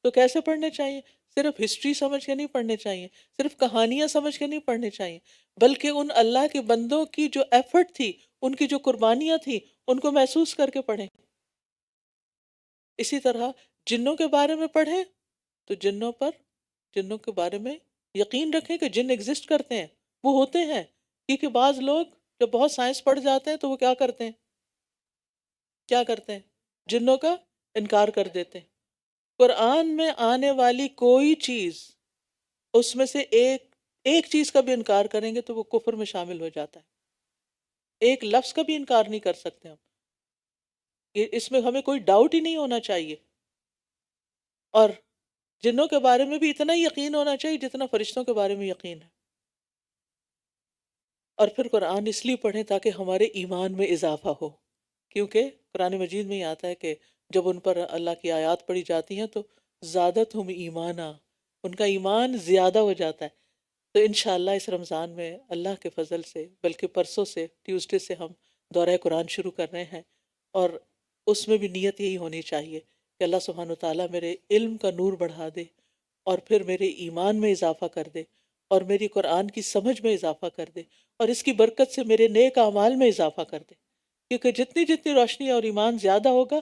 A: تو کیسے پڑھنے چاہیے؟ صرف ہسٹری سمجھ کے نہیں پڑھنے چاہیے، صرف کہانیاں سمجھ کے نہیں پڑھنے چاہیے، بلکہ ان اللہ کے بندوں کی جو ایفرٹ تھی، ان کی جو قربانیاں تھیں، ان کو محسوس کر کے پڑھیں. اسی طرح جنوں کے بارے میں پڑھیں تو جنوں کے بارے میں یقین رکھیں کہ جن ایگزسٹ کرتے ہیں، وہ ہوتے ہیں. کیونکہ بعض لوگ جب بہت سائنس پڑھ جاتے ہیں تو وہ کیا کرتے ہیں جنوں کا انکار کر دیتے ہیں. قرآن میں آنے والی کوئی چیز، اس میں سے ایک چیز کا بھی انکار کریں گے تو وہ کفر میں شامل ہو جاتا ہے. ایک لفظ کا بھی انکار نہیں کر سکتے ہم. اس میں ہمیں کوئی ڈاؤٹ ہی نہیں ہونا چاہیے. اور جنوں کے بارے میں بھی اتنا ہی یقین ہونا چاہیے جتنا فرشتوں کے بارے میں یقین ہے. اور پھر قرآن اس لیے پڑھیں تاکہ ہمارے ایمان میں اضافہ ہو، کیونکہ قرآن مجید میں ہی آتا ہے کہ جب ان پر اللہ کی آیات پڑھی جاتی ہیں تو زادتہم ایمانا، ان کا ایمان زیادہ ہو جاتا ہے. تو انشاءاللہ اس رمضان میں اللہ کے فضل سے، بلکہ پرسوں سے ٹیوزڈے سے ہم دورہ قرآن شروع کر رہے ہیں، اور اس میں بھی نیت یہی ہونی چاہیے کہ اللہ سبحانہ وتعالیٰ میرے علم کا نور بڑھا دے، اور پھر میرے ایمان میں اضافہ کر دے، اور میری قرآن کی سمجھ میں اضافہ کر دے، اور اس کی برکت سے میرے نیک اعمال میں اضافہ کر دے. کیونکہ جتنی روشنی اور ایمان زیادہ ہوگا،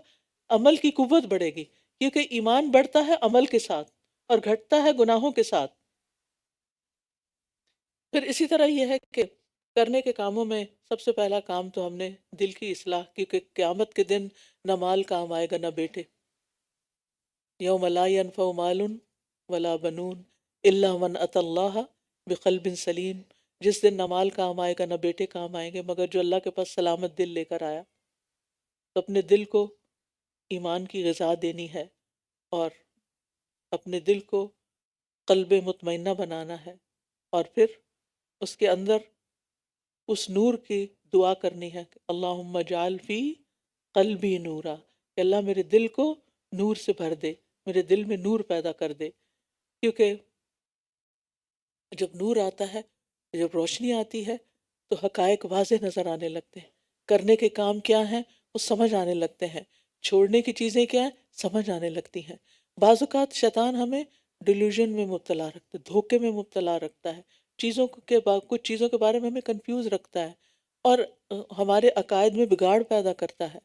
A: عمل کی قوت بڑھے گی، کیونکہ ایمان بڑھتا ہے عمل کے ساتھ اور گھٹتا ہے گناہوں کے ساتھ. پھر اسی طرح یہ ہے کہ کرنے کے کاموں میں سب سے پہلا کام تو ہم نے دل کی اصلاح، کیونکہ قیامت کے دن نہ مال کام آئے گا نہ بیٹے. یوم لا ینفع مال ولا بنون الا من اتی اللہ بقلب سلیم. جس دن نہ مال کام آئے گا نہ بیٹے کام آئیں گے، مگر جو اللہ کے پاس سلامت دل لے کر آیا. تو اپنے دل کو ایمان کی غذا دینی ہے، اور اپنے دل کو قلب مطمئنہ بنانا ہے، اور پھر اس کے اندر اس نور کی دعا کرنی ہے کہ اللہم اجعل فی قلبی نورا، کہ اللہ میرے دل کو نور سے بھر دے، میرے دل میں نور پیدا کر دے. کیونکہ جب نور آتا ہے، جب روشنی آتی ہے تو حقائق واضح نظر آنے لگتے ہیں، کرنے کے کام کیا ہیں وہ سمجھ آنے لگتے ہیں، چھوڑنے کی چیزیں کیا ہیں سمجھ آنے لگتی ہیں. بعض اوقات شیطان ہمیں ڈیلیوژن میں مبتلا رکھتا ہے، دھوکے میں مبتلا رکھتا ہے، کچھ چیزوں کے بارے میں ہمیں کنفیوز رکھتا ہے، اور ہمارے عقائد میں بگاڑ پیدا کرتا ہے.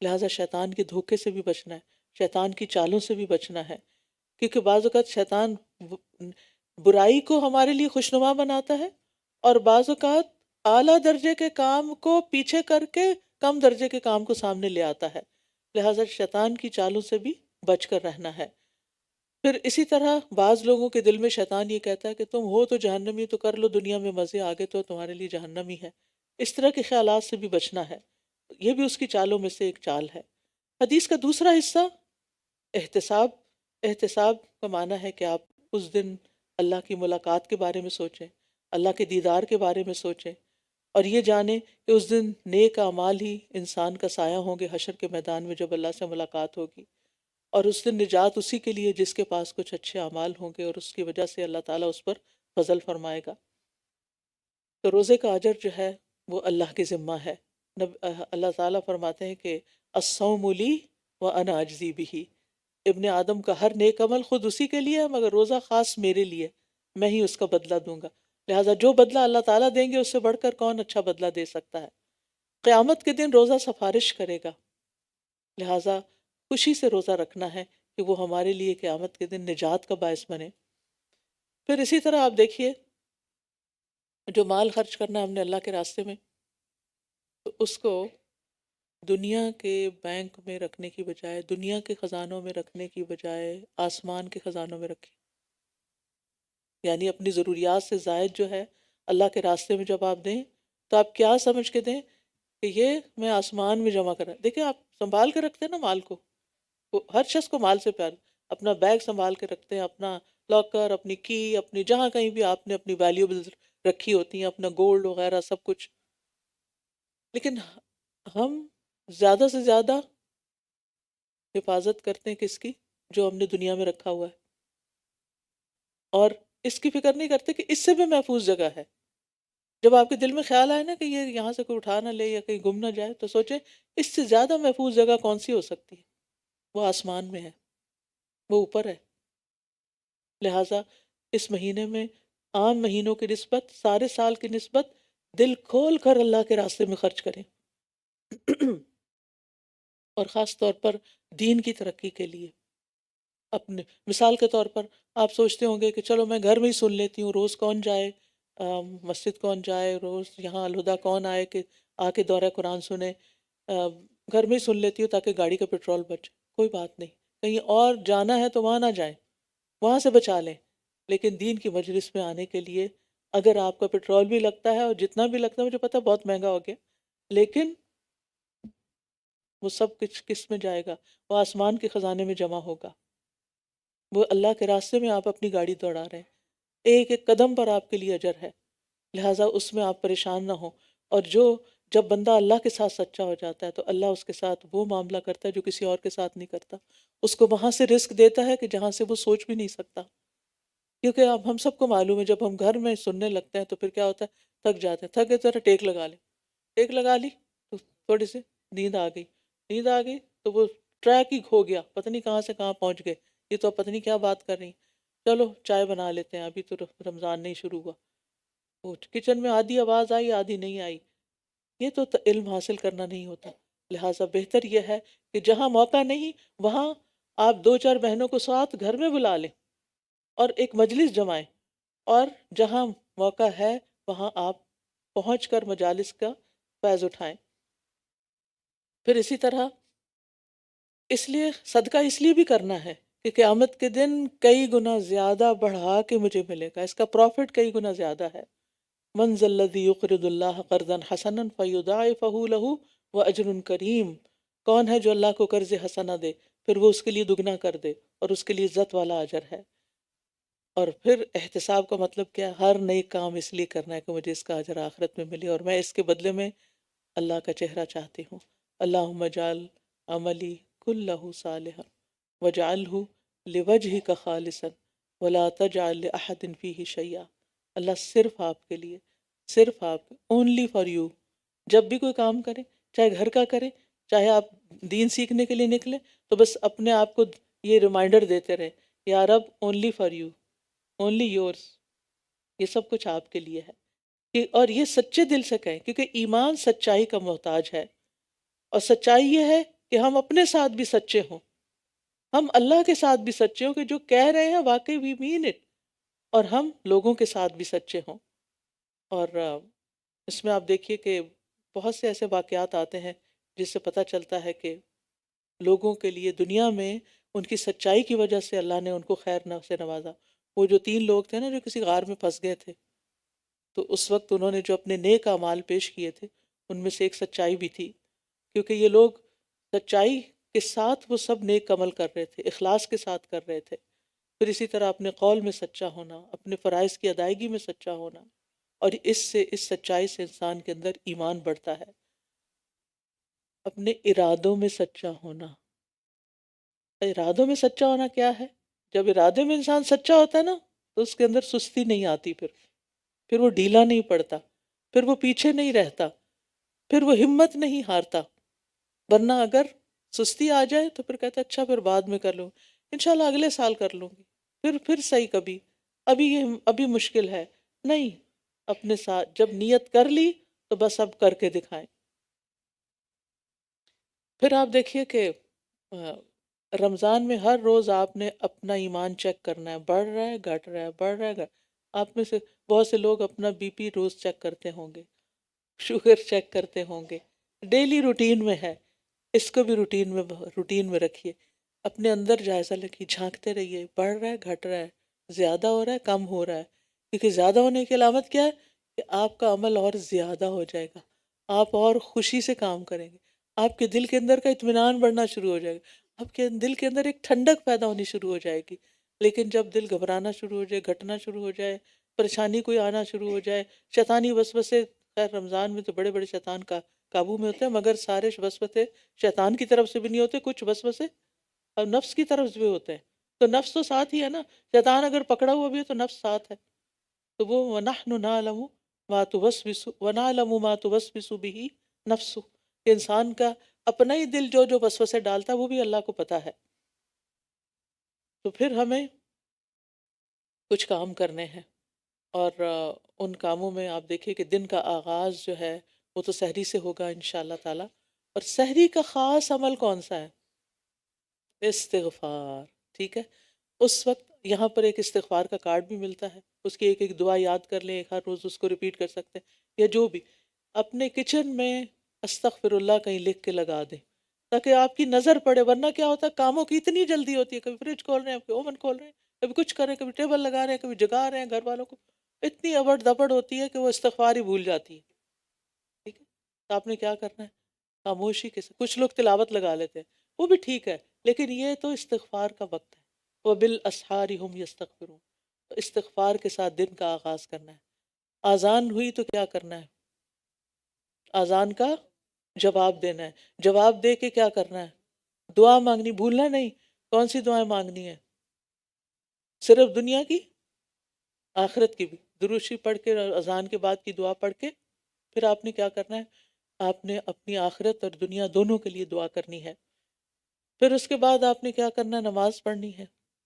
A: لہٰذا شیطان کے دھوکے سے بھی بچنا ہے، شیطان کی چالوں سے بھی بچنا ہے. کیونکہ بعض اوقات شیطان برائی کو ہمارے لیے خوشنما بناتا ہے، اور بعض اوقات اعلیٰ درجے کے کام کو پیچھے کر کے کم درجے کے کام کو سامنے لے آتا ہے. لہٰذا شیطان کی چالوں سے بھی بچ کر رہنا ہے. پھر اسی طرح بعض لوگوں کے دل میں شیطان یہ کہتا ہے کہ تم ہو تو جہنمی، تو کر لو دنیا میں مزے، آگے تو تمہارے لیے جہنمی ہے. اس طرح کے خیالات سے بھی بچنا ہے، یہ بھی اس کی چالوں میں سے ایک چال ہے. حدیث کا دوسرا حصہ احتساب. احتساب کا معنی ہے کہ آپ اس دن اللہ کی ملاقات کے بارے میں سوچیں، اللہ کے دیدار کے بارے میں سوچیں، اور یہ جانیں کہ اس دن نیک اعمال ہی انسان کا سایہ ہوں گے حشر کے میدان میں جب اللہ سے ملاقات ہوگی. اور اس دن نجات اسی کے لیے جس کے پاس کچھ اچھے اعمال ہوں گے، اور اس کی وجہ سے اللہ تعالیٰ اس پر فضل فرمائے گا. تو روزے کا اجر جو ہے وہ اللہ کے ذمہ ہے. اللہ تعالیٰ فرماتے ہیں کہ الصوم لی وانا اجزی بہ. ابن آدم کا ہر نیک عمل خود اسی کے لیے ہے، مگر روزہ خاص میرے لیے، میں ہی اس کا بدلہ دوں گا. لہٰذا جو بدلہ اللہ تعالیٰ دیں گے اس سے بڑھ کر کون اچھا بدلہ دے سکتا ہے. قیامت کے دن روزہ سفارش کرے گا، لہٰذا خوشی سے روزہ رکھنا ہے کہ وہ ہمارے لیے قیامت کے دن نجات کا باعث بنے. پھر اسی طرح آپ دیکھیے، جو مال خرچ کرنا ہے ہم نے اللہ کے راستے میں، تو اس کو دنیا کے بینک میں رکھنے کی بجائے، دنیا کے خزانوں میں رکھنے کی بجائے آسمان کے خزانوں میں رکھیں. یعنی اپنی ضروریات سے زائد جو ہے اللہ کے راستے میں جب آپ دیں تو آپ کیا سمجھ کے دیں کہ یہ میں آسمان میں جمع کر رہا. دیکھیں آپ سنبھال کے رکھتے ہیں نا مال کو، ہر شخص کو مال سے پیار، اپنا بیگ سنبھال کے رکھتے ہیں، اپنا لاکر، اپنی کی، اپنی جہاں کہیں بھی آپ نے اپنی ویلیوبلز رکھی ہوتی ہیں، اپنا گولڈ وغیرہ سب کچھ. لیکن ہم زیادہ سے زیادہ حفاظت کرتے ہیں کس کی؟ جو ہم نے دنیا میں رکھا ہوا ہے، اور اس کی فکر نہیں کرتے کہ اس سے بھی محفوظ جگہ ہے. جب آپ کے دل میں خیال آئے نا کہ یہ یہاں سے کوئی اٹھا نہ لے یا کہیں گم نہ جائے، تو سوچیں اس سے زیادہ محفوظ جگہ کون سی ہو سکتی ہے؟ وہ آسمان میں ہے، وہ اوپر ہے. لہٰذا اس مہینے میں عام مہینوں کی نسبت، سارے سال کی نسبت، دل کھول کر اللہ کے راستے میں خرچ کریں. اور خاص طور پر دین کی ترقی کے لیے. اپنے مثال کے طور پر آپ سوچتے ہوں گے کہ چلو میں گھر میں ہی سن لیتی ہوں، روز کون جائے مسجد، کون جائے روز یہاں الہدیٰ، کون آئے کہ آ کے دورہ قرآن سنے، گھر میں ہی سن لیتی ہوں تاکہ گاڑی کا پیٹرول بچے. کوئی بات نہیں، کہیں اور جانا ہے تو وہاں نہ جائیں، وہاں سے بچا لیں. لیکن دین کی مجلس میں آنے کے لیے اگر آپ کا پیٹرول بھی لگتا ہے، اور جتنا بھی لگتا ہے مجھے پتہ بہت مہنگا ہو گیا، لیکن وہ سب کچھ کس میں جائے گا؟ وہ آسمان کے خزانے میں جمع ہوگا. وہ اللہ کے راستے میں آپ اپنی گاڑی دوڑا رہے ہیں، ایک ایک قدم پر آپ کے لیے اجر ہے. لہٰذا اس میں آپ پریشان نہ ہوں. اور جب بندہ اللہ کے ساتھ سچا ہو جاتا ہے تو اللہ اس کے ساتھ وہ معاملہ کرتا ہے جو کسی اور کے ساتھ نہیں کرتا. اس کو وہاں سے رزق دیتا ہے کہ جہاں سے وہ سوچ بھی نہیں سکتا. کیونکہ اب ہم سب کو معلوم ہے جب ہم گھر میں سننے لگتے ہیں تو پھر کیا ہوتا ہے؟ تھک جاتے ہیں. تھک گئے ذرا ٹیک لگا لیں، ٹیک لگا لی تو تھوڑی سی نیند آ گئی، نیند آ گئی تو وہ ٹریک ہی کھو گیا، پتہ نہیں کہاں سے کہاں پہنچ گئے. یہ تو پتہ نہیں کیا بات کر رہی ہیں. چلو چائے بنا لیتے ہیں، ابھی تو رمضان نہیں شروع ہوا. وہ کچن میں آدھی آواز آئی، آدھی نہیں آئی. یہ تو علم حاصل کرنا نہیں ہوتا. لہٰذا بہتر یہ ہے کہ جہاں موقع نہیں وہاں آپ دو چار بہنوں کو ساتھ گھر میں بلا لیں اور ایک مجلس جمائیں، اور جہاں موقع ہے وہاں آپ پہنچ کر مجالس کا فیض اٹھائیں. پھر اسی طرح اس لیے صدقہ اس لیے بھی کرنا ہے کہ قیامت کے دن کئی گنا زیادہ بڑھا کے مجھے ملے گا، اس کا پروفٹ کئی گنا زیادہ ہے. من ذا الذی یقرض اللہ قرضا حسنا فیضاعفہ لہ واجر کریم. کون ہے جو اللہ کو قرض حسنہ دے پھر وہ اس کے لیے دگنا کر دے اور اس کے لیے عزت والا اجر ہے. اور پھر احتساب کا مطلب کیا ہے؟ ہر نئی کام اس لیے کرنا ہے کہ مجھے اس کا اجر آخرت میں ملے اور میں اس کے بدلے میں اللہ کا چہرہ چاہتی ہوں. اللہم اجعل عملی کلہ صالحا واجعلہ لوجہک خالصا ولا تجعل لأحد فیہ شیئا. اللہ صرف آپ کے لیے، صرف آپ، اونلی فار یو. جب بھی کوئی کام کریں، چاہے گھر کا کریں، چاہے آپ دین سیکھنے کے لیے نکلیں، تو بس اپنے آپ کو یہ ریمائنڈر دیتے رہیں، یا رب only for you, only yours. یہ سب کچھ آپ کے لیے ہے. اور یہ سچے دل سے کہیں، کیونکہ ایمان سچائی کا محتاج ہے. اور سچائی یہ ہے کہ ہم اپنے ساتھ بھی سچے ہوں، ہم اللہ کے ساتھ بھی سچے ہوں کہ جو کہہ رہے ہیں واقعی وی مین اٹ، اور ہم لوگوں کے ساتھ بھی سچے ہوں. اور اس میں آپ دیکھیے کہ بہت سے ایسے واقعات آتے ہیں جس سے پتہ چلتا ہے کہ لوگوں کے لیے دنیا میں ان کی سچائی کی وجہ سے اللہ نے ان کو خیر سے نوازا. وہ جو 3 لوگ تھے نا جو کسی غار میں پھنس گئے تھے، تو اس وقت انہوں نے جو اپنے نیک اعمال پیش کیے تھے ان میں سے ایک سچائی بھی تھی، کیونکہ یہ لوگ سچائی کے ساتھ وہ سب نیک عمل کر رہے تھے، اخلاص کے ساتھ کر رہے تھے. پھر اسی طرح اپنے قول میں سچا ہونا، اپنے فرائض کی ادائیگی میں سچا ہونا، اور اس سچائی سے انسان کے اندر ایمان بڑھتا ہے. اپنے ارادوں میں سچا ہونا. ارادوں میں سچا ہونا کیا ہے؟ جب ارادے میں انسان سچا ہوتا ہے نا تو اس کے اندر سستی نہیں آتی، پھر وہ ڈھیلا نہیں پڑتا، پھر وہ پیچھے نہیں رہتا، پھر وہ ہمت نہیں ہارتا. ورنہ اگر سستی آ جائے تو پھر کہتا ہے اچھا پھر بعد میں کر لوں، انشاءاللہ اگلے سال کر لوں گی، پھر صحیح کبھی، ابھی مشکل ہے. نہیں، اپنے ساتھ جب نیت کر لی تو بس اب کر کے دکھائیں. پھر آپ دیکھیے کہ رمضان میں ہر روز آپ نے اپنا ایمان چیک کرنا ہے، بڑھ رہا ہے گھٹ رہا ہے، بڑھ رہا ہے گھٹ. آپ میں سے بہت سے لوگ اپنا بی پی روز چیک کرتے ہوں گے، شوگر چیک کرتے ہوں گے، ڈیلی روٹین میں ہے. اس کو بھی روٹین میں رکھیے. اپنے اندر جائزہ لکھیے، جھانکتے رہیے، بڑھ رہا ہے گھٹ رہا ہے، زیادہ ہو رہا ہے کم ہو رہا ہے. کیونکہ زیادہ ہونے کی علامت کیا ہے؟ کہ آپ کا عمل اور زیادہ ہو جائے گا، آپ اور خوشی سے کام کریں گے، آپ کے دل کے اندر کا اطمینان بڑھنا شروع ہو جائے گا، آپ کے دل کے اندر ایک ٹھنڈک پیدا ہونی شروع ہو جائے گی. لیکن جب دل گھبرانا شروع ہو جائے، گھٹنا شروع ہو جائے، پریشانی کوئی آنا شروع ہو جائے، شیطانی وسوسے، خیر رمضان میں تو بڑے بڑے شیطان کا قابو میں ہوتے ہیں، مگر سارے وسوسے شیطان کی طرف سے بھی نہیں ہوتے، کچھ وسوسے اور نفس کی طرف سے بھی ہوتے ہیں، تو نفس تو ساتھ ہی ہے نا، شیطان اگر پکڑا ہوا بھی ہے تو نفس ساتھ ہے، تو وہ وَنَحْنُ نَعْلَمُ مَا تُوَسْوِسُ وَنَعْلَمُ مَا تُوَسْوِسُ بِهِ نَفْسُ، کہ انسان کا اپنا ہی دل جو جو وسوسے ڈالتا ہے وہ بھی اللہ کو پتہ ہے. تو پھر ہمیں کچھ کام کرنے ہیں، اور ان کاموں میں آپ دیکھیں کہ دن کا آغاز جو ہے وہ تو سحری سے ہوگا انشاءاللہ تعالی. اور سحری کا خاص عمل کون سا ہے؟ استغفار. ٹھیک ہے، اس وقت یہاں پر ایک استغفار کا کارڈ بھی ملتا ہے، اس کی ایک ایک دعا یاد کر لیں، ایک ہر روز اس کو ریپیٹ کر سکتے ہیں، یا جو بھی اپنے کچن میں استغفر اللہ کہیں لکھ کے لگا دیں تاکہ آپ کی نظر پڑے. ورنہ کیا ہوتا ہے، کاموں کی اتنی جلدی ہوتی ہے، کبھی فریج کھول رہے ہیں، کبھی اوون کھول رہے ہیں، کبھی کچھ کر رہے ہیں، کبھی ٹیبل لگا رہے ہیں، کبھی جگا رہے ہیں گھر والوں کو، اتنی ابڑ دبڑ ہوتی ہے کہ وہ استغفار ہی بھول جاتی ہے. ٹھیک ہے، تو آپ نے کیا کرنا ہے، خاموشی کے ساتھ. کچھ لوگ تلاوت لگا لیتے ہیں، وہ بھی ٹھیک ہے، لیکن یہ تو استغفار کا وقت ہے. وَبِالْأَسْحَارِ هُمْ يَسْتَغْفِرُونَ، تو استغفار کے ساتھ دن کا آغاز کرنا ہے. آذان ہوئی تو کیا کرنا ہے، آذان کا جواب دینا ہے. جواب دے کے کیا کرنا ہے، دعا مانگنی بھولنا نہیں. کون سی دعائیں مانگنی ہے؟ صرف دنیا کی، آخرت کی بھی. درود شریف پڑھ کے اور اذان کے بعد کی دعا پڑھ کے پھر آپ نے کیا کرنا ہے، آپ نے اپنی آخرت اور دنیا دونوں کے لیے دعا کرنی ہے. پھر اس کے بعد آپ نے کیا کرنا ہے، نماز پڑھنی ہے.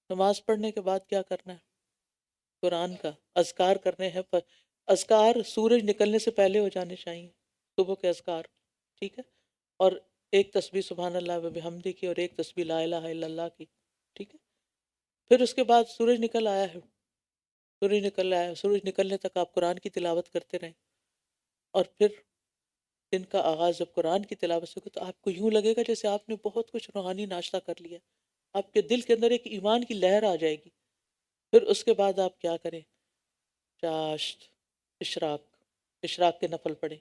A: نماز پڑھنے کے بعد کیا کرنا ہے، قرآن کا اذکار کرنے ہیں. پر اذکار سورج نکلنے سے پہلے ہو جانے چاہیے، صبح کے اذکار. ٹھیک ہے، اور ایک تسبیح سبحان اللہ و بحمدہ کی اور ایک تسبیح لا الہ الا اللہ کی. ٹھیک ہے، پھر اس کے بعد سورج نکل آیا ہے، سورج نکل آیا ہے، سورج نکلنے تک آپ قرآن کی تلاوت کرتے رہیں. اور پھر دن کا آغاز جب قرآن کی تلاوت سے ہوگا تو آپ کو یوں لگے گا جیسے آپ نے بہت کچھ روحانی ناشتہ کر لیا. آپ کے دل کے اندر ایک ایمان کی لہر آ جائے گی. پھر اس کے بعد آپ کیا کریں، چاشت، اشراق، اشراق کے نفل پڑھیں.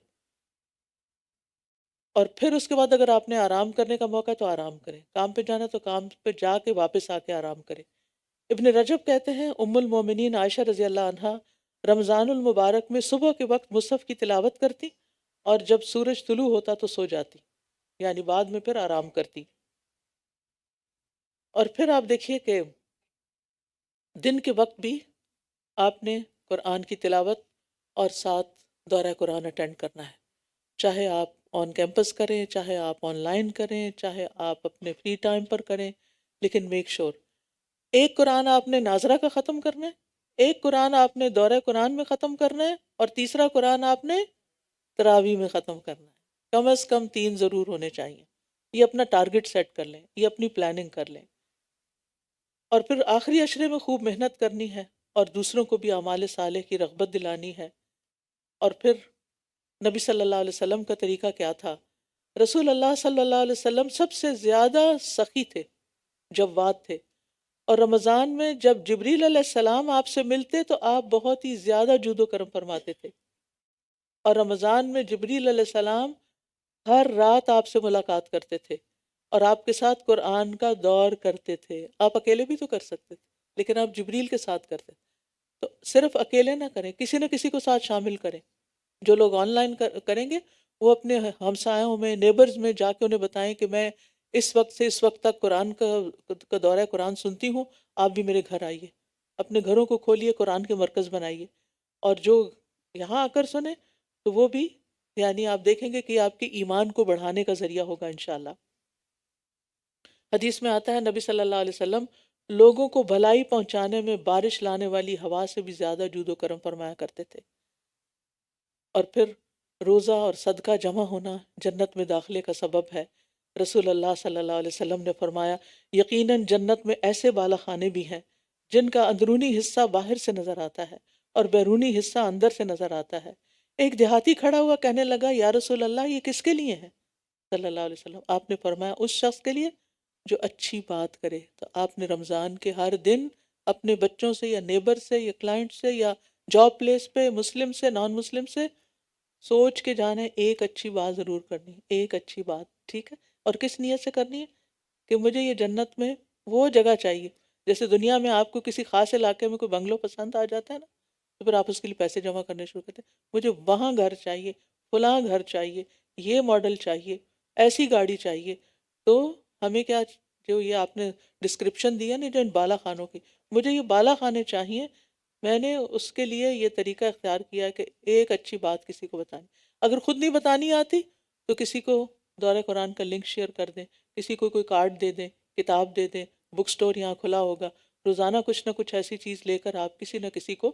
A: اور پھر اس کے بعد اگر آپ نے آرام کرنے کا موقع ہے تو آرام کریں، کام پہ جانا تو کام پہ جا کے واپس آ کے آرام کریں. ابن رجب کہتے ہیں ام المومنین عائشہ رضی اللہ عنہا رمضان المبارک میں صبح کے وقت مصحف کی تلاوت کرتی اور جب سورج طلوع ہوتا تو سو جاتی، یعنی بعد میں پھر آرام کرتی. اور پھر آپ دیکھیے کہ دن کے وقت بھی آپ نے قرآن کی تلاوت اور ساتھ دورہ قرآن اٹینڈ کرنا ہے، چاہے آپ آن کیمپس کریں، چاہے آپ آن لائن کریں، چاہے آپ اپنے فری ٹائم پر کریں، لیکن میک شور ایک قرآن آپ نے ناظرہ کا ختم کرنا ہے، ایک قرآن آپ نے دورہ قرآن میں ختم کرنا ہے، اور تیسرا قرآن آپ نے تراویح میں ختم کرنا ہے. کم از کم 3 ضرور ہونے چاہیے. یہ اپنا ٹارگٹ سیٹ کر لیں، یہ اپنی پلاننگ کر لیں. اور پھر آخری عشرے میں خوب محنت کرنی ہے اور دوسروں کو بھی اعمال صالح کی رغبت دلانی ہے. اور پھر نبی صلی اللہ علیہ وسلم کا طریقہ کیا تھا، رسول اللہ صلی اللہ علیہ وسلم سب سے زیادہ سخی تھے، جواد تھے. اور رمضان میں جب جبریل علیہ السلام آپ سے ملتے تو آپ بہت ہی زیادہ جود و کرم فرماتے تھے. اور رمضان میں جبریل علیہ السلام ہر رات آپ سے ملاقات کرتے تھے اور آپ کے ساتھ قرآن کا دور کرتے تھے. آپ اکیلے بھی تو کر سکتے تھے، لیکن آپ جبریل کے ساتھ کرتے. تو صرف اکیلے نہ کریں، کسی نہ کسی کو ساتھ شامل کریں. جو لوگ آن لائن کریں گے وہ اپنے ہمسایوں میں، نیبرز میں جا کے انہیں بتائیں کہ میں اس وقت سے اس وقت تک قرآن کا دورہ قرآن سنتی ہوں، آپ بھی میرے گھر آئیے. اپنے گھروں کو کھولیے، قرآن کے مرکز بنائیے. اور جو یہاں آ کر سنیں تو وہ بھی، یعنی آپ دیکھیں گے کہ آپ کے ایمان کو بڑھانے کا ذریعہ ہوگا انشاءاللہ. حدیث میں آتا ہے نبی صلی اللہ علیہ وسلم لوگوں کو بھلائی پہنچانے میں بارش لانے والی ہوا سے بھی زیادہ جود و کرم فرمایا کرتے تھے. اور پھر روزہ اور صدقہ جمع ہونا جنت میں داخلے کا سبب ہے. رسول اللہ صلی اللہ علیہ وسلم نے فرمایا یقیناً جنت میں ایسے بالا خانے بھی ہیں جن کا اندرونی حصہ باہر سے نظر آتا ہے اور بیرونی حصہ اندر سے نظر آتا ہے. ایک دیہاتی کھڑا ہوا کہنے لگا یا رسول اللہ یہ کس کے لیے ہے؟ صلی اللہ علیہ وسلم آپ نے فرمایا اس شخص کے لیے جو اچھی بات کرے. تو آپ نے رمضان کے ہر دن اپنے بچوں سے یا نیبر سے یا کلائنٹ سے یا جاب پلیس پہ مسلم سے نان مسلم سے سوچ کے جانا ہے ایک اچھی بات ضرور کرنی، ایک اچھی بات. ٹھیک ہے، اور کس نیت سے کرنی ہے کہ مجھے یہ جنت میں وہ جگہ چاہیے جیسے دنیا میں آپ کو کسی خاص علاقے میں کوئی بنگلو پسند آ جاتا ہے نا، تو پھر آپ اس کے لیے پیسے جمع کرنے شروع کرتے ہیں، مجھے وہاں گھر چاہیے، فلاں گھر چاہیے، یہ ماڈل چاہیے، ایسی گاڑی چاہیے. تو ہمیں کیا، جو یہ آپ نے ڈسکرپشن دیا نا جو ان بالا خانوں کی، مجھے یہ بالا خانے چاہیے. میں نے اس کے لیے یہ طریقہ اختیار کیا کہ ایک اچھی بات کسی کو بتانی، اگر خود نہیں بتانی آتی تو کسی کو دورہ قرآن کا لنک شیئر کر دیں، کسی کو کوئی کارڈ دے دیں، کتاب دے دیں، بک سٹور یہاں کھلا ہوگا، روزانہ کچھ نہ کچھ ایسی چیز لے کر آپ کسی نہ کسی کو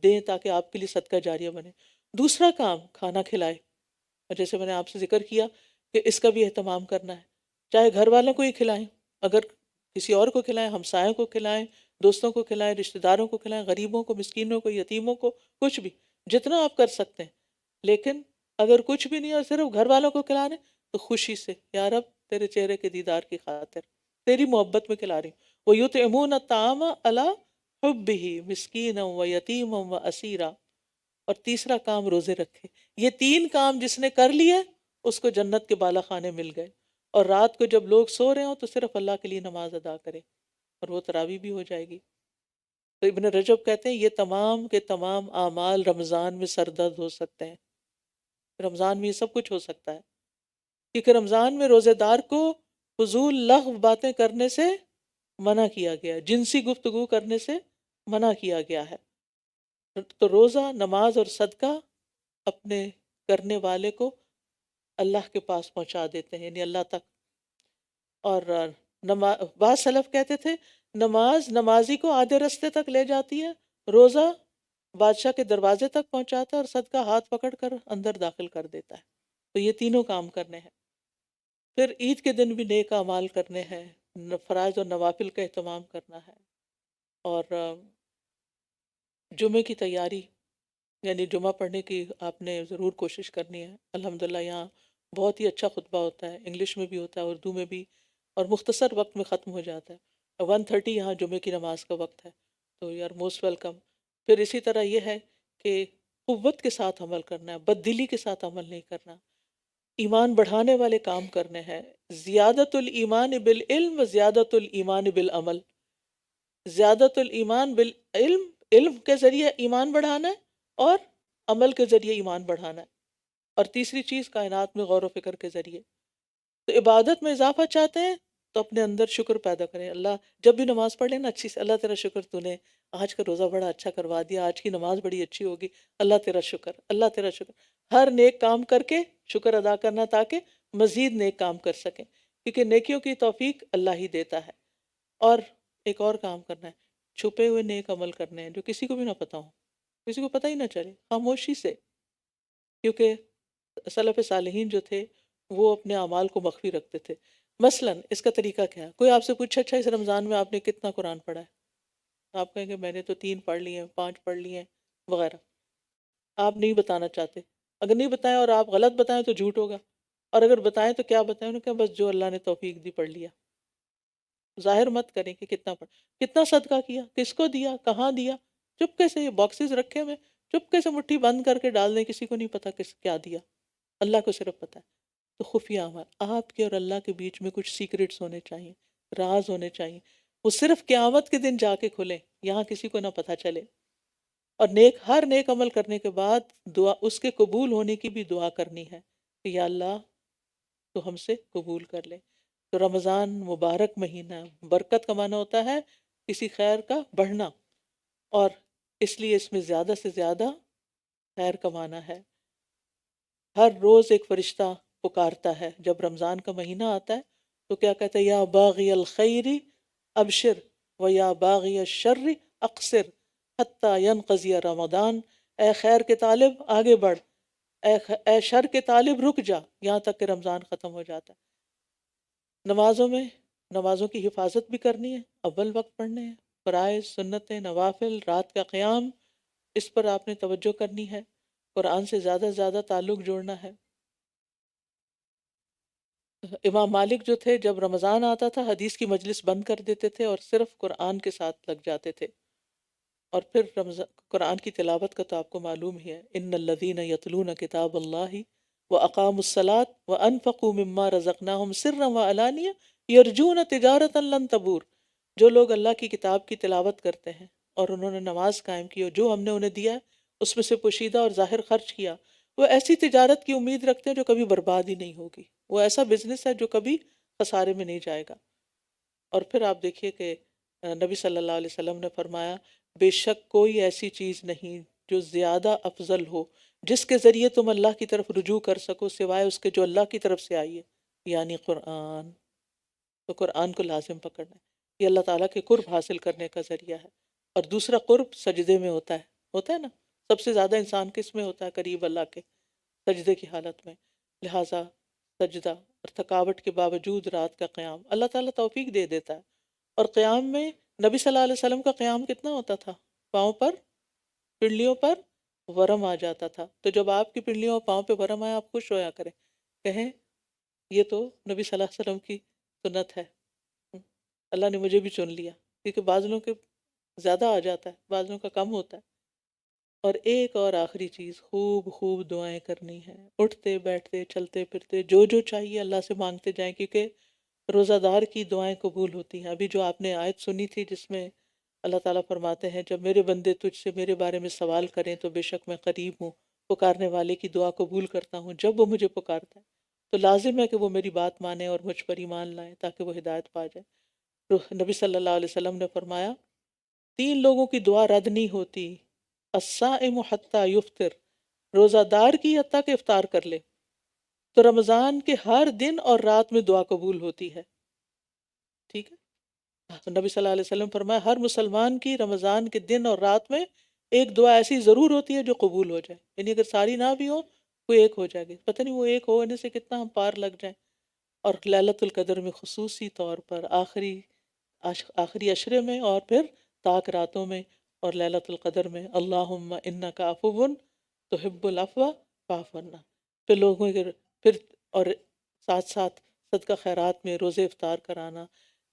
A: دیں تاکہ آپ کے لیے صدقہ جاریہ بنے. دوسرا کام، کھانا کھلائے. اور جیسے میں نے آپ سے ذکر کیا کہ اس کا بھی اہتمام کرنا ہے، چاہے گھر والوں کو ہی کھلائیں، اگر کسی اور کو کھلائیں، ہمسایوں کو کھلائیں، دوستوں کو کھلائیں، رشتہ داروں کو کھلائیں، غریبوں کو، مسکینوں کو، یتیموں کو، کچھ بھی جتنا آپ کر سکتے ہیں. لیکن اگر کچھ بھی نہیں اور صرف گھر والوں کو کھلا رہے ہیں تو خوشی سے، یا رب تیرے چہرے کے دیدار کی خاطر تیری محبت میں کھلا رہی ہوں. وَيُطْعِمُونَ الطَّعَامَ عَلَىٰ حُبِّهِ مِسْكِينًا وَيَتِيمًا وَأَسِيرًا. اور تیسرا کام روزے رکھے. یہ تین کام جس نے کر لیے اس کو جنت کے بالا خانے مل گئے. اور رات کو جب لوگ سو رہے ہوں تو صرف اللہ کے لیے نماز ادا کرے اور وہ تراویح بھی ہو جائے گی. تو ابن رجب کہتے ہیں یہ تمام کے تمام اعمال رمضان میں سردرد ہو سکتے ہیں. رمضان میں یہ سب کچھ ہو سکتا ہے کیونکہ رمضان میں روزے دار کو فضول لغو باتیں کرنے سے منع کیا گیا ہے، جنسی گفتگو کرنے سے منع کیا گیا ہے. تو روزہ، نماز اور صدقہ اپنے کرنے والے کو اللہ کے پاس پہنچا دیتے ہیں، یعنی اللہ تک. اور بعض سلف کہتے تھے نماز نمازی کو آدھے رستے تک لے جاتی ہے، روزہ بادشاہ کے دروازے تک پہنچاتا ہے، اور صدقہ ہاتھ پکڑ کر اندر داخل کر دیتا ہے. تو یہ تینوں کام کرنے ہیں. پھر عید کے دن بھی نیک اعمال کرنے ہیں، فرائض اور نوافل کا اہتمام کرنا ہے. اور جمعے کی تیاری، یعنی جمعہ پڑھنے کی آپ نے ضرور کوشش کرنی ہے. الحمدللہ یہاں بہت ہی اچھا خطبہ ہوتا ہے، انگلش میں بھی ہوتا ہے، اردو میں بھی، اور مختصر وقت میں ختم ہو جاتا ہے. 1:30 یہاں جمعے کی نماز کا وقت ہے، تو یو آر موسٹ ویلکم. پھر اسی طرح یہ ہے کہ قوت کے ساتھ عمل کرنا ہے، بد دلی کے ساتھ عمل نہیں کرنا. ایمان بڑھانے والے کام کرنے ہیں. زیادت الایمان بالعلم و زیادت الایمان بالعمل. زیادت الایمان بالعلم، علم کے ذریعے ایمان بڑھانا ہے، اور عمل کے ذریعے ایمان بڑھانا ہے. اور تیسری چیز کائنات میں غور و فکر کے ذریعے. تو عبادت میں اضافہ چاہتے ہیں تو اپنے اندر شکر پیدا کریں. اللہ جب بھی نماز پڑھ لیں نا اچھی سے، اللہ تیرا شکر، تو نے آج کا روزہ بڑا اچھا کروا دیا، آج کی نماز بڑی اچھی ہوگی، اللہ تیرا شکر، اللہ تیرا شکر. ہر نیک کام کر کے شکر ادا کرنا تاکہ مزید نیک کام کر سکیں، کیونکہ نیکیوں کی توفیق اللہ ہی دیتا ہے. اور ایک اور کام کرنا ہے، چھپے ہوئے نیک عمل کرنے ہیں جو کسی کو بھی نہ پتہ ہو، کسی کو پتہ ہی نہ چلے، خاموشی سے. کیونکہ سلف صالحین جو تھے وہ اپنے اعمال کو مخفی رکھتے تھے. مثلا اس کا طریقہ کیا ہے؟ کوئی آپ سے پوچھے اچھا اس رمضان میں آپ نے کتنا قرآن پڑھا ہے؟ آپ کہیں گے میں نے تو 3 پڑھ لیے ہیں، 5 پڑھ لیے ہیں وغیرہ. آپ نہیں بتانا چاہتے. اگر نہیں بتائیں اور آپ غلط بتائیں تو جھوٹ ہوگا، اور اگر بتائیں تو کیا بتائیں؟ انہوں نے کہا بس جو اللہ نے توفیق دی پڑھ لیا. ظاہر مت کریں کہ کتنا پڑھ، کتنا صدقہ کیا، کس کو دیا، کہاں دیا. چپکے سے یہ باکسز رکھے ہوئے، چپکے سے مٹھی بند کر کے ڈال دیں، کسی کو نہیں پتا کس کیا دیا، اللہ کو صرف پتا ہے. تو خفیہ عمل، آپ کے اور اللہ کے بیچ میں کچھ سیکرٹس ہونے چاہیے، راز ہونے چاہیے، وہ صرف قیامت کے دن جا کے کھلیں، یہاں کسی کو نہ پتہ چلے. اور ہر نیک عمل کرنے کے بعد دعا، اس کے قبول ہونے کی بھی دعا کرنی ہے کہ یا اللہ تو ہم سے قبول کر لے. تو رمضان مبارک مہینہ، برکت کا معنی ہوتا ہے کسی خیر کا بڑھنا، اور اس لیے اس میں زیادہ سے زیادہ خیر کمانا ہے. ہر روز ایک فرشتہ پکارتا ہے جب رمضان کا مہینہ آتا ہے، تو کیا کہتا ہے؟ یا باغی الخیر ابشر و یا باغی الشر اقصر حتی ینقضی رمضان. اے خیر کے طالب آگے بڑھ، اے شر کے طالب رک جا، یہاں تک کہ رمضان ختم ہو جاتا ہے. نمازوں میں، نمازوں کی حفاظت بھی کرنی ہے، اول وقت پڑھنے ہیں، فرائض، سنتیں، نوافل، رات کا قیام، اس پر آپ نے توجہ کرنی ہے. قرآن سے زیادہ سے زیادہ تعلق جوڑنا ہے. امام مالک جو تھے جب رمضان آتا تھا حدیث کی مجلس بند کر دیتے تھے اور صرف قرآن کے ساتھ لگ جاتے تھے. اور پھر قرآن کی تلاوت کا تو آپ کو معلوم ہی ہے، ان الذین یتلون کتاب اللہ واقاموا الصلاۃ وانفقوا مما رزقناہم سرا وعلانیہ یرجون تجارتا لن تبور. جو لوگ اللہ کی کتاب کی تلاوت کرتے ہیں اور انہوں نے نماز قائم کی اور جو ہم نے انہیں دیا ہے اس میں سے پوشیدہ اور ظاہر خرچ کیا، وہ ایسی تجارت کی امید رکھتے ہیں جو کبھی برباد ہی نہیں ہوگی، وہ ایسا بزنس ہے جو کبھی خسارے میں نہیں جائے گا۔ اور پھر آپ دیکھیے کہ نبی صلی اللہ علیہ وسلم نے فرمایا بے شک کوئی ایسی چیز نہیں جو زیادہ افضل ہو جس کے ذریعے تم اللہ کی طرف رجوع کر سکو سوائے اس کے جو اللہ کی طرف سے آئی ہے، یعنی قرآن۔ تو قرآن کو لازم پکڑنا ہے، یہ اللہ تعالیٰ کے قرب حاصل کرنے کا ذریعہ ہے۔ اور دوسرا قرب سجدے میں ہوتا ہے نا، سب سے زیادہ انسان کس میں ہوتا ہے قریب اللہ کے؟ سجدے کی حالت میں۔ لہٰذا سجدہ اور تھکاوٹ کے باوجود رات کا قیام اللہ تعالیٰ توفیق دے دیتا ہے۔ اور قیام میں نبی صلی اللہ علیہ وسلم کا قیام کتنا ہوتا تھا؟ پاؤں پر، پنڈلیوں پر ورم آ جاتا تھا۔ تو جب آپ کی پنڈلیوں اور پاؤں پہ ورم آیا آپ خوش ہویا کریں، کہیں یہ تو نبی صلی اللہ علیہ وسلم کی سنت ہے، اللہ نے مجھے بھی چن لیا، کیونکہ بعض لوگوں کے زیادہ آ جاتا ہے، بعض لوگوں کا کم ہوتا ہے۔ اور ایک اور آخری چیز، خوب خوب دعائیں کرنی ہیں، اٹھتے بیٹھتے چلتے پھرتے جو جو چاہیے اللہ سے مانگتے جائیں، کیونکہ روزہ دار کی دعائیں قبول ہوتی ہیں۔ ابھی جو آپ نے آیت سنی تھی جس میں اللہ تعالیٰ فرماتے ہیں جب میرے بندے تجھ سے میرے بارے میں سوال کریں تو بے شک میں قریب ہوں، پکارنے والے کی دعا قبول کرتا ہوں جب وہ مجھے پکارتا ہے، تو لازم ہے کہ وہ میری بات مانیں اور مجھ پر ایمان لائیں تاکہ وہ ہدایت پا جائے۔ نبی صلی اللہ علیہ وسلم نے فرمایا 3 لوگوں کی دعا رد نہیں ہوتی، الصائم حتی یفطر، روزہ دار کی حتیٰ کہ افطار کر لے، تو رمضان کے ہر دن اور رات میں دعا قبول ہوتی ہے۔ ٹھیک ہے، نبی صلی اللہ علیہ وسلم فرمایا ہر مسلمان کی رمضان کے دن اور رات میں ایک دعا ایسی ضرور ہوتی ہے جو قبول ہو جائے، یعنی اگر ساری نہ بھی ہو کوئی ایک ہو جائے گی، پتہ نہیں وہ ایک ہونے سے کتنا ہم پار لگ جائیں۔ اور لیلۃ القدر میں خصوصی طور پر آخری عشرے میں اور پھر طاق راتوں میں اور لیلۃ القدر میں اللہم انک عفو تحب العفو فاعف عنا، پھر لوگوں کے پھر اور ساتھ ساتھ صدقہ خیرات میں روزے افطار کرانا،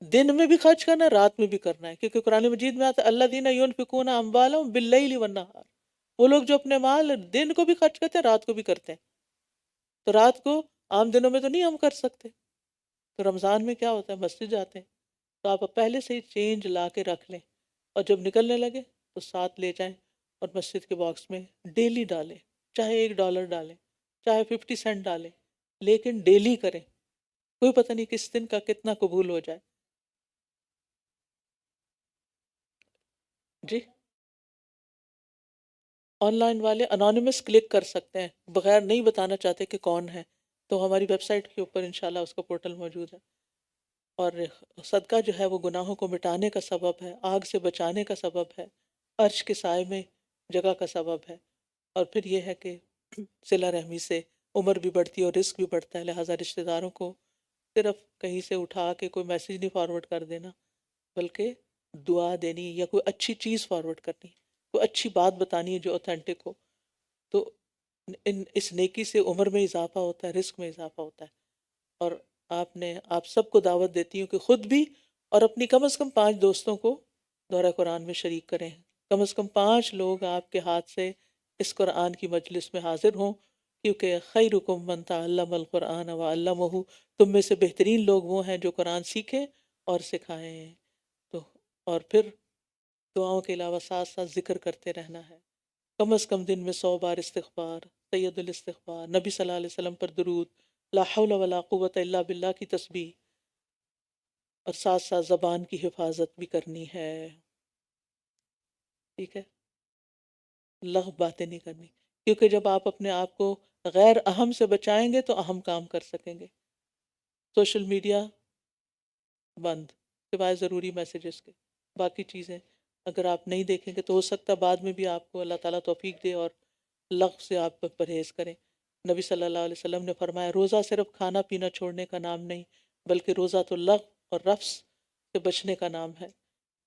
A: دن میں بھی خرچ کرنا ہے رات میں بھی کرنا ہے، کیونکہ قرآن مجید میں آتا ہے الذین ینفقون اموالهم باللیل والنہار، وہ لوگ جو اپنے مال دن کو بھی خرچ کرتے ہیں رات کو بھی کرتے ہیں، تو رات کو عام دنوں میں تو نہیں ہم کر سکتے، تو رمضان میں کیا ہوتا ہے مسجد جاتے ہیں، تو آپ پہلے سے ہی چینج لا کے رکھ لیں اور جب نکلنے لگے تو ساتھ لے جائیں اور مسجد کے باکس میں ڈیلی ڈالیں، چاہے $1 ڈالیں، چاہے 50 سینٹ ڈالیں، لیکن ڈیلی کریں، کوئی پتہ نہیں کس دن کا کتنا قبول ہو جائے۔ جی آن لائن والے انانیمس کلک کر سکتے ہیں، بغیر نہیں بتانا چاہتے کہ کون ہے، تو ہماری ویب سائٹ کے اوپر انشاءاللہ اس کا پورٹل موجود ہے۔ اور صدقہ جو ہے وہ گناہوں کو مٹانے کا سبب ہے، آگ سے بچانے کا سبب ہے، عرش کے سائے میں جگہ کا سبب ہے، اور پھر یہ ہے کہ صلہ رحمی سے عمر بھی بڑھتی ہے اور رزق بھی بڑھتا ہے، لہٰذا رشتہ داروں کو صرف کہیں سے اٹھا کے کوئی میسیج نہیں فارورڈ کر دینا، بلکہ دعا دینی یا کوئی اچھی چیز فارورڈ کرنی، کوئی اچھی بات بتانی ہے جو اوتھینٹک ہو، تو اس نیکی سے عمر میں اضافہ ہوتا ہے، رزق میں اضافہ ہوتا ہے۔ اور آپ سب کو دعوت دیتی ہوں کہ خود بھی اور اپنی کم از کم 5 دوستوں کو دورہ قرآن میں شریک کریں، کم از کم 5 لوگ آپ کے ہاتھ سے اس قرآن کی مجلس میں حاضر ہوں، کیونکہ خیرکم من تعلم القرآن وعلمہ، تم میں سے بہترین لوگ وہ ہیں جو قرآن سیکھیں اور سکھائیں۔ تو اور پھر دعاؤں کے علاوہ ساتھ ساتھ ذکر کرتے رہنا ہے، کم از کم دن میں 100 بار استغفار، سید الاستغفار، نبی صلی اللہ علیہ وسلم پر درود، لا حول ولا قوت الا باللہ کی تسبیح، اور ساتھ ساتھ زبان کی حفاظت بھی کرنی ہے، ٹھیک ہے، لغو باتیں نہیں کرنی، کیونکہ جب آپ اپنے آپ کو غیر اہم سے بچائیں گے تو اہم کام کر سکیں گے۔ سوشل میڈیا بند، سوائے ضروری میسیجز کے، باقی چیزیں اگر آپ نہیں دیکھیں گے تو ہو سکتا ہے بعد میں بھی آپ کو اللہ تعالیٰ توفیق دے اور لغو سے آپ پرہیز کریں۔ نبی صلی اللہ علیہ وسلم نے فرمایا روزہ صرف کھانا پینا چھوڑنے کا نام نہیں، بلکہ روزہ تو لغو اور رفث سے بچنے کا نام ہے۔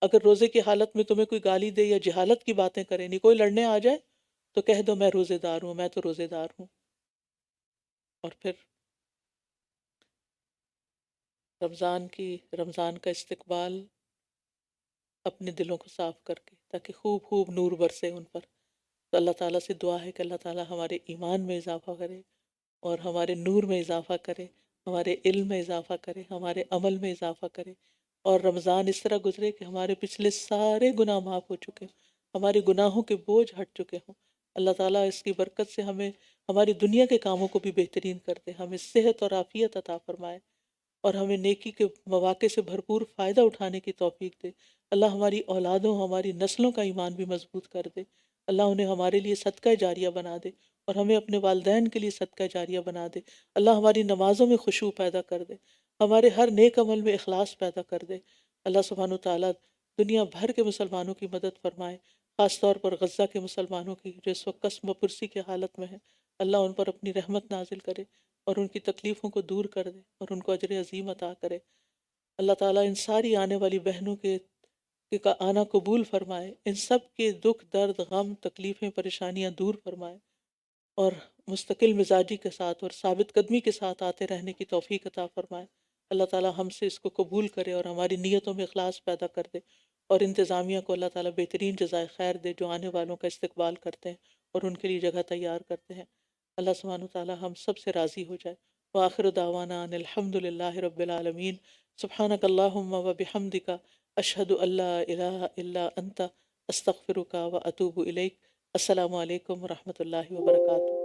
A: اگر روزے کی حالت میں تمہیں کوئی گالی دے یا جہالت کی باتیں کرے، نہیں کوئی لڑنے آ جائے تو کہہ دو میں روزے دار ہوں، میں تو روزے دار ہوں۔ اور پھر رمضان کا استقبال اپنے دلوں کو صاف کر کے، تاکہ خوب خوب نور برسے ان پر۔ تو اللہ تعالیٰ سے دعا ہے کہ اللہ تعالیٰ ہمارے ایمان میں اضافہ کرے اور ہمارے نور میں اضافہ کرے، ہمارے علم میں اضافہ کرے، ہمارے عمل میں اضافہ کرے، اور رمضان اس طرح گزرے کہ ہمارے پچھلے سارے گناہ معاف ہو چکے ہوں، ہمارے گناہوں کے بوجھ ہٹ چکے ہوں۔ اللہ تعالیٰ اس کی برکت سے ہمیں ہماری دنیا کے کاموں کو بھی بہترین کر دے، ہمیں صحت اور عافیت عطا فرمائے، اور ہمیں نیکی کے مواقع سے بھرپور فائدہ اٹھانے کی توفیق دے۔ اللہ ہماری اولادوں، ہماری نسلوں کا ایمان بھی مضبوط کر دے۔ اللہ انہیں ہمارے لیے صدقہ جاریہ بنا دے، اور ہمیں اپنے والدین کے لیے صدقہ جاریہ بنا دے۔ اللہ ہماری نمازوں میں خشوع پیدا کر دے، ہمارے ہر نیک عمل میں اخلاص پیدا کر دے۔ اللہ سبحانہ وتعالیٰ دنیا بھر کے مسلمانوں کی مدد فرمائے، خاص طور پر غزہ کے مسلمانوں کی جو اس وقت قسم و پرسی کی حالت میں ہیں۔ اللہ ان پر اپنی رحمت نازل کرے اور ان کی تکلیفوں کو دور کر دے اور ان کو اجر عظیم عطا کرے۔ اللہ تعالیٰ ان ساری آنے والی بہنوں کے کا آنا قبول فرمائے، ان سب کے دکھ، درد، غم، تکلیفیں، پریشانیاں دور فرمائے، اور مستقل مزاجی کے ساتھ اور ثابت قدمی کے ساتھ آتے رہنے کی توفیق عطا فرمائے۔ اللہ تعالیٰ ہم سے اس کو قبول کرے اور ہماری نیتوں میں اخلاص پیدا کر دے، اور انتظامیہ کو اللہ تعالیٰ بہترین جزائے خیر دے جو آنے والوں کا استقبال کرتے ہیں اور ان کے لیے جگہ تیار کرتے ہیں۔ اللہ سبحانہ وتعالیٰ ہم سب سے راضی ہو جائے۔ وآخر دعوانا ان الحمد للہ رب العالمین۔ سبحانک اللہم و بحمدک، اشہد ان لا الہ الا انت، استغفرک و اتوب الیک۔ السلام علیکم ورحمۃ اللہ وبرکاتہ۔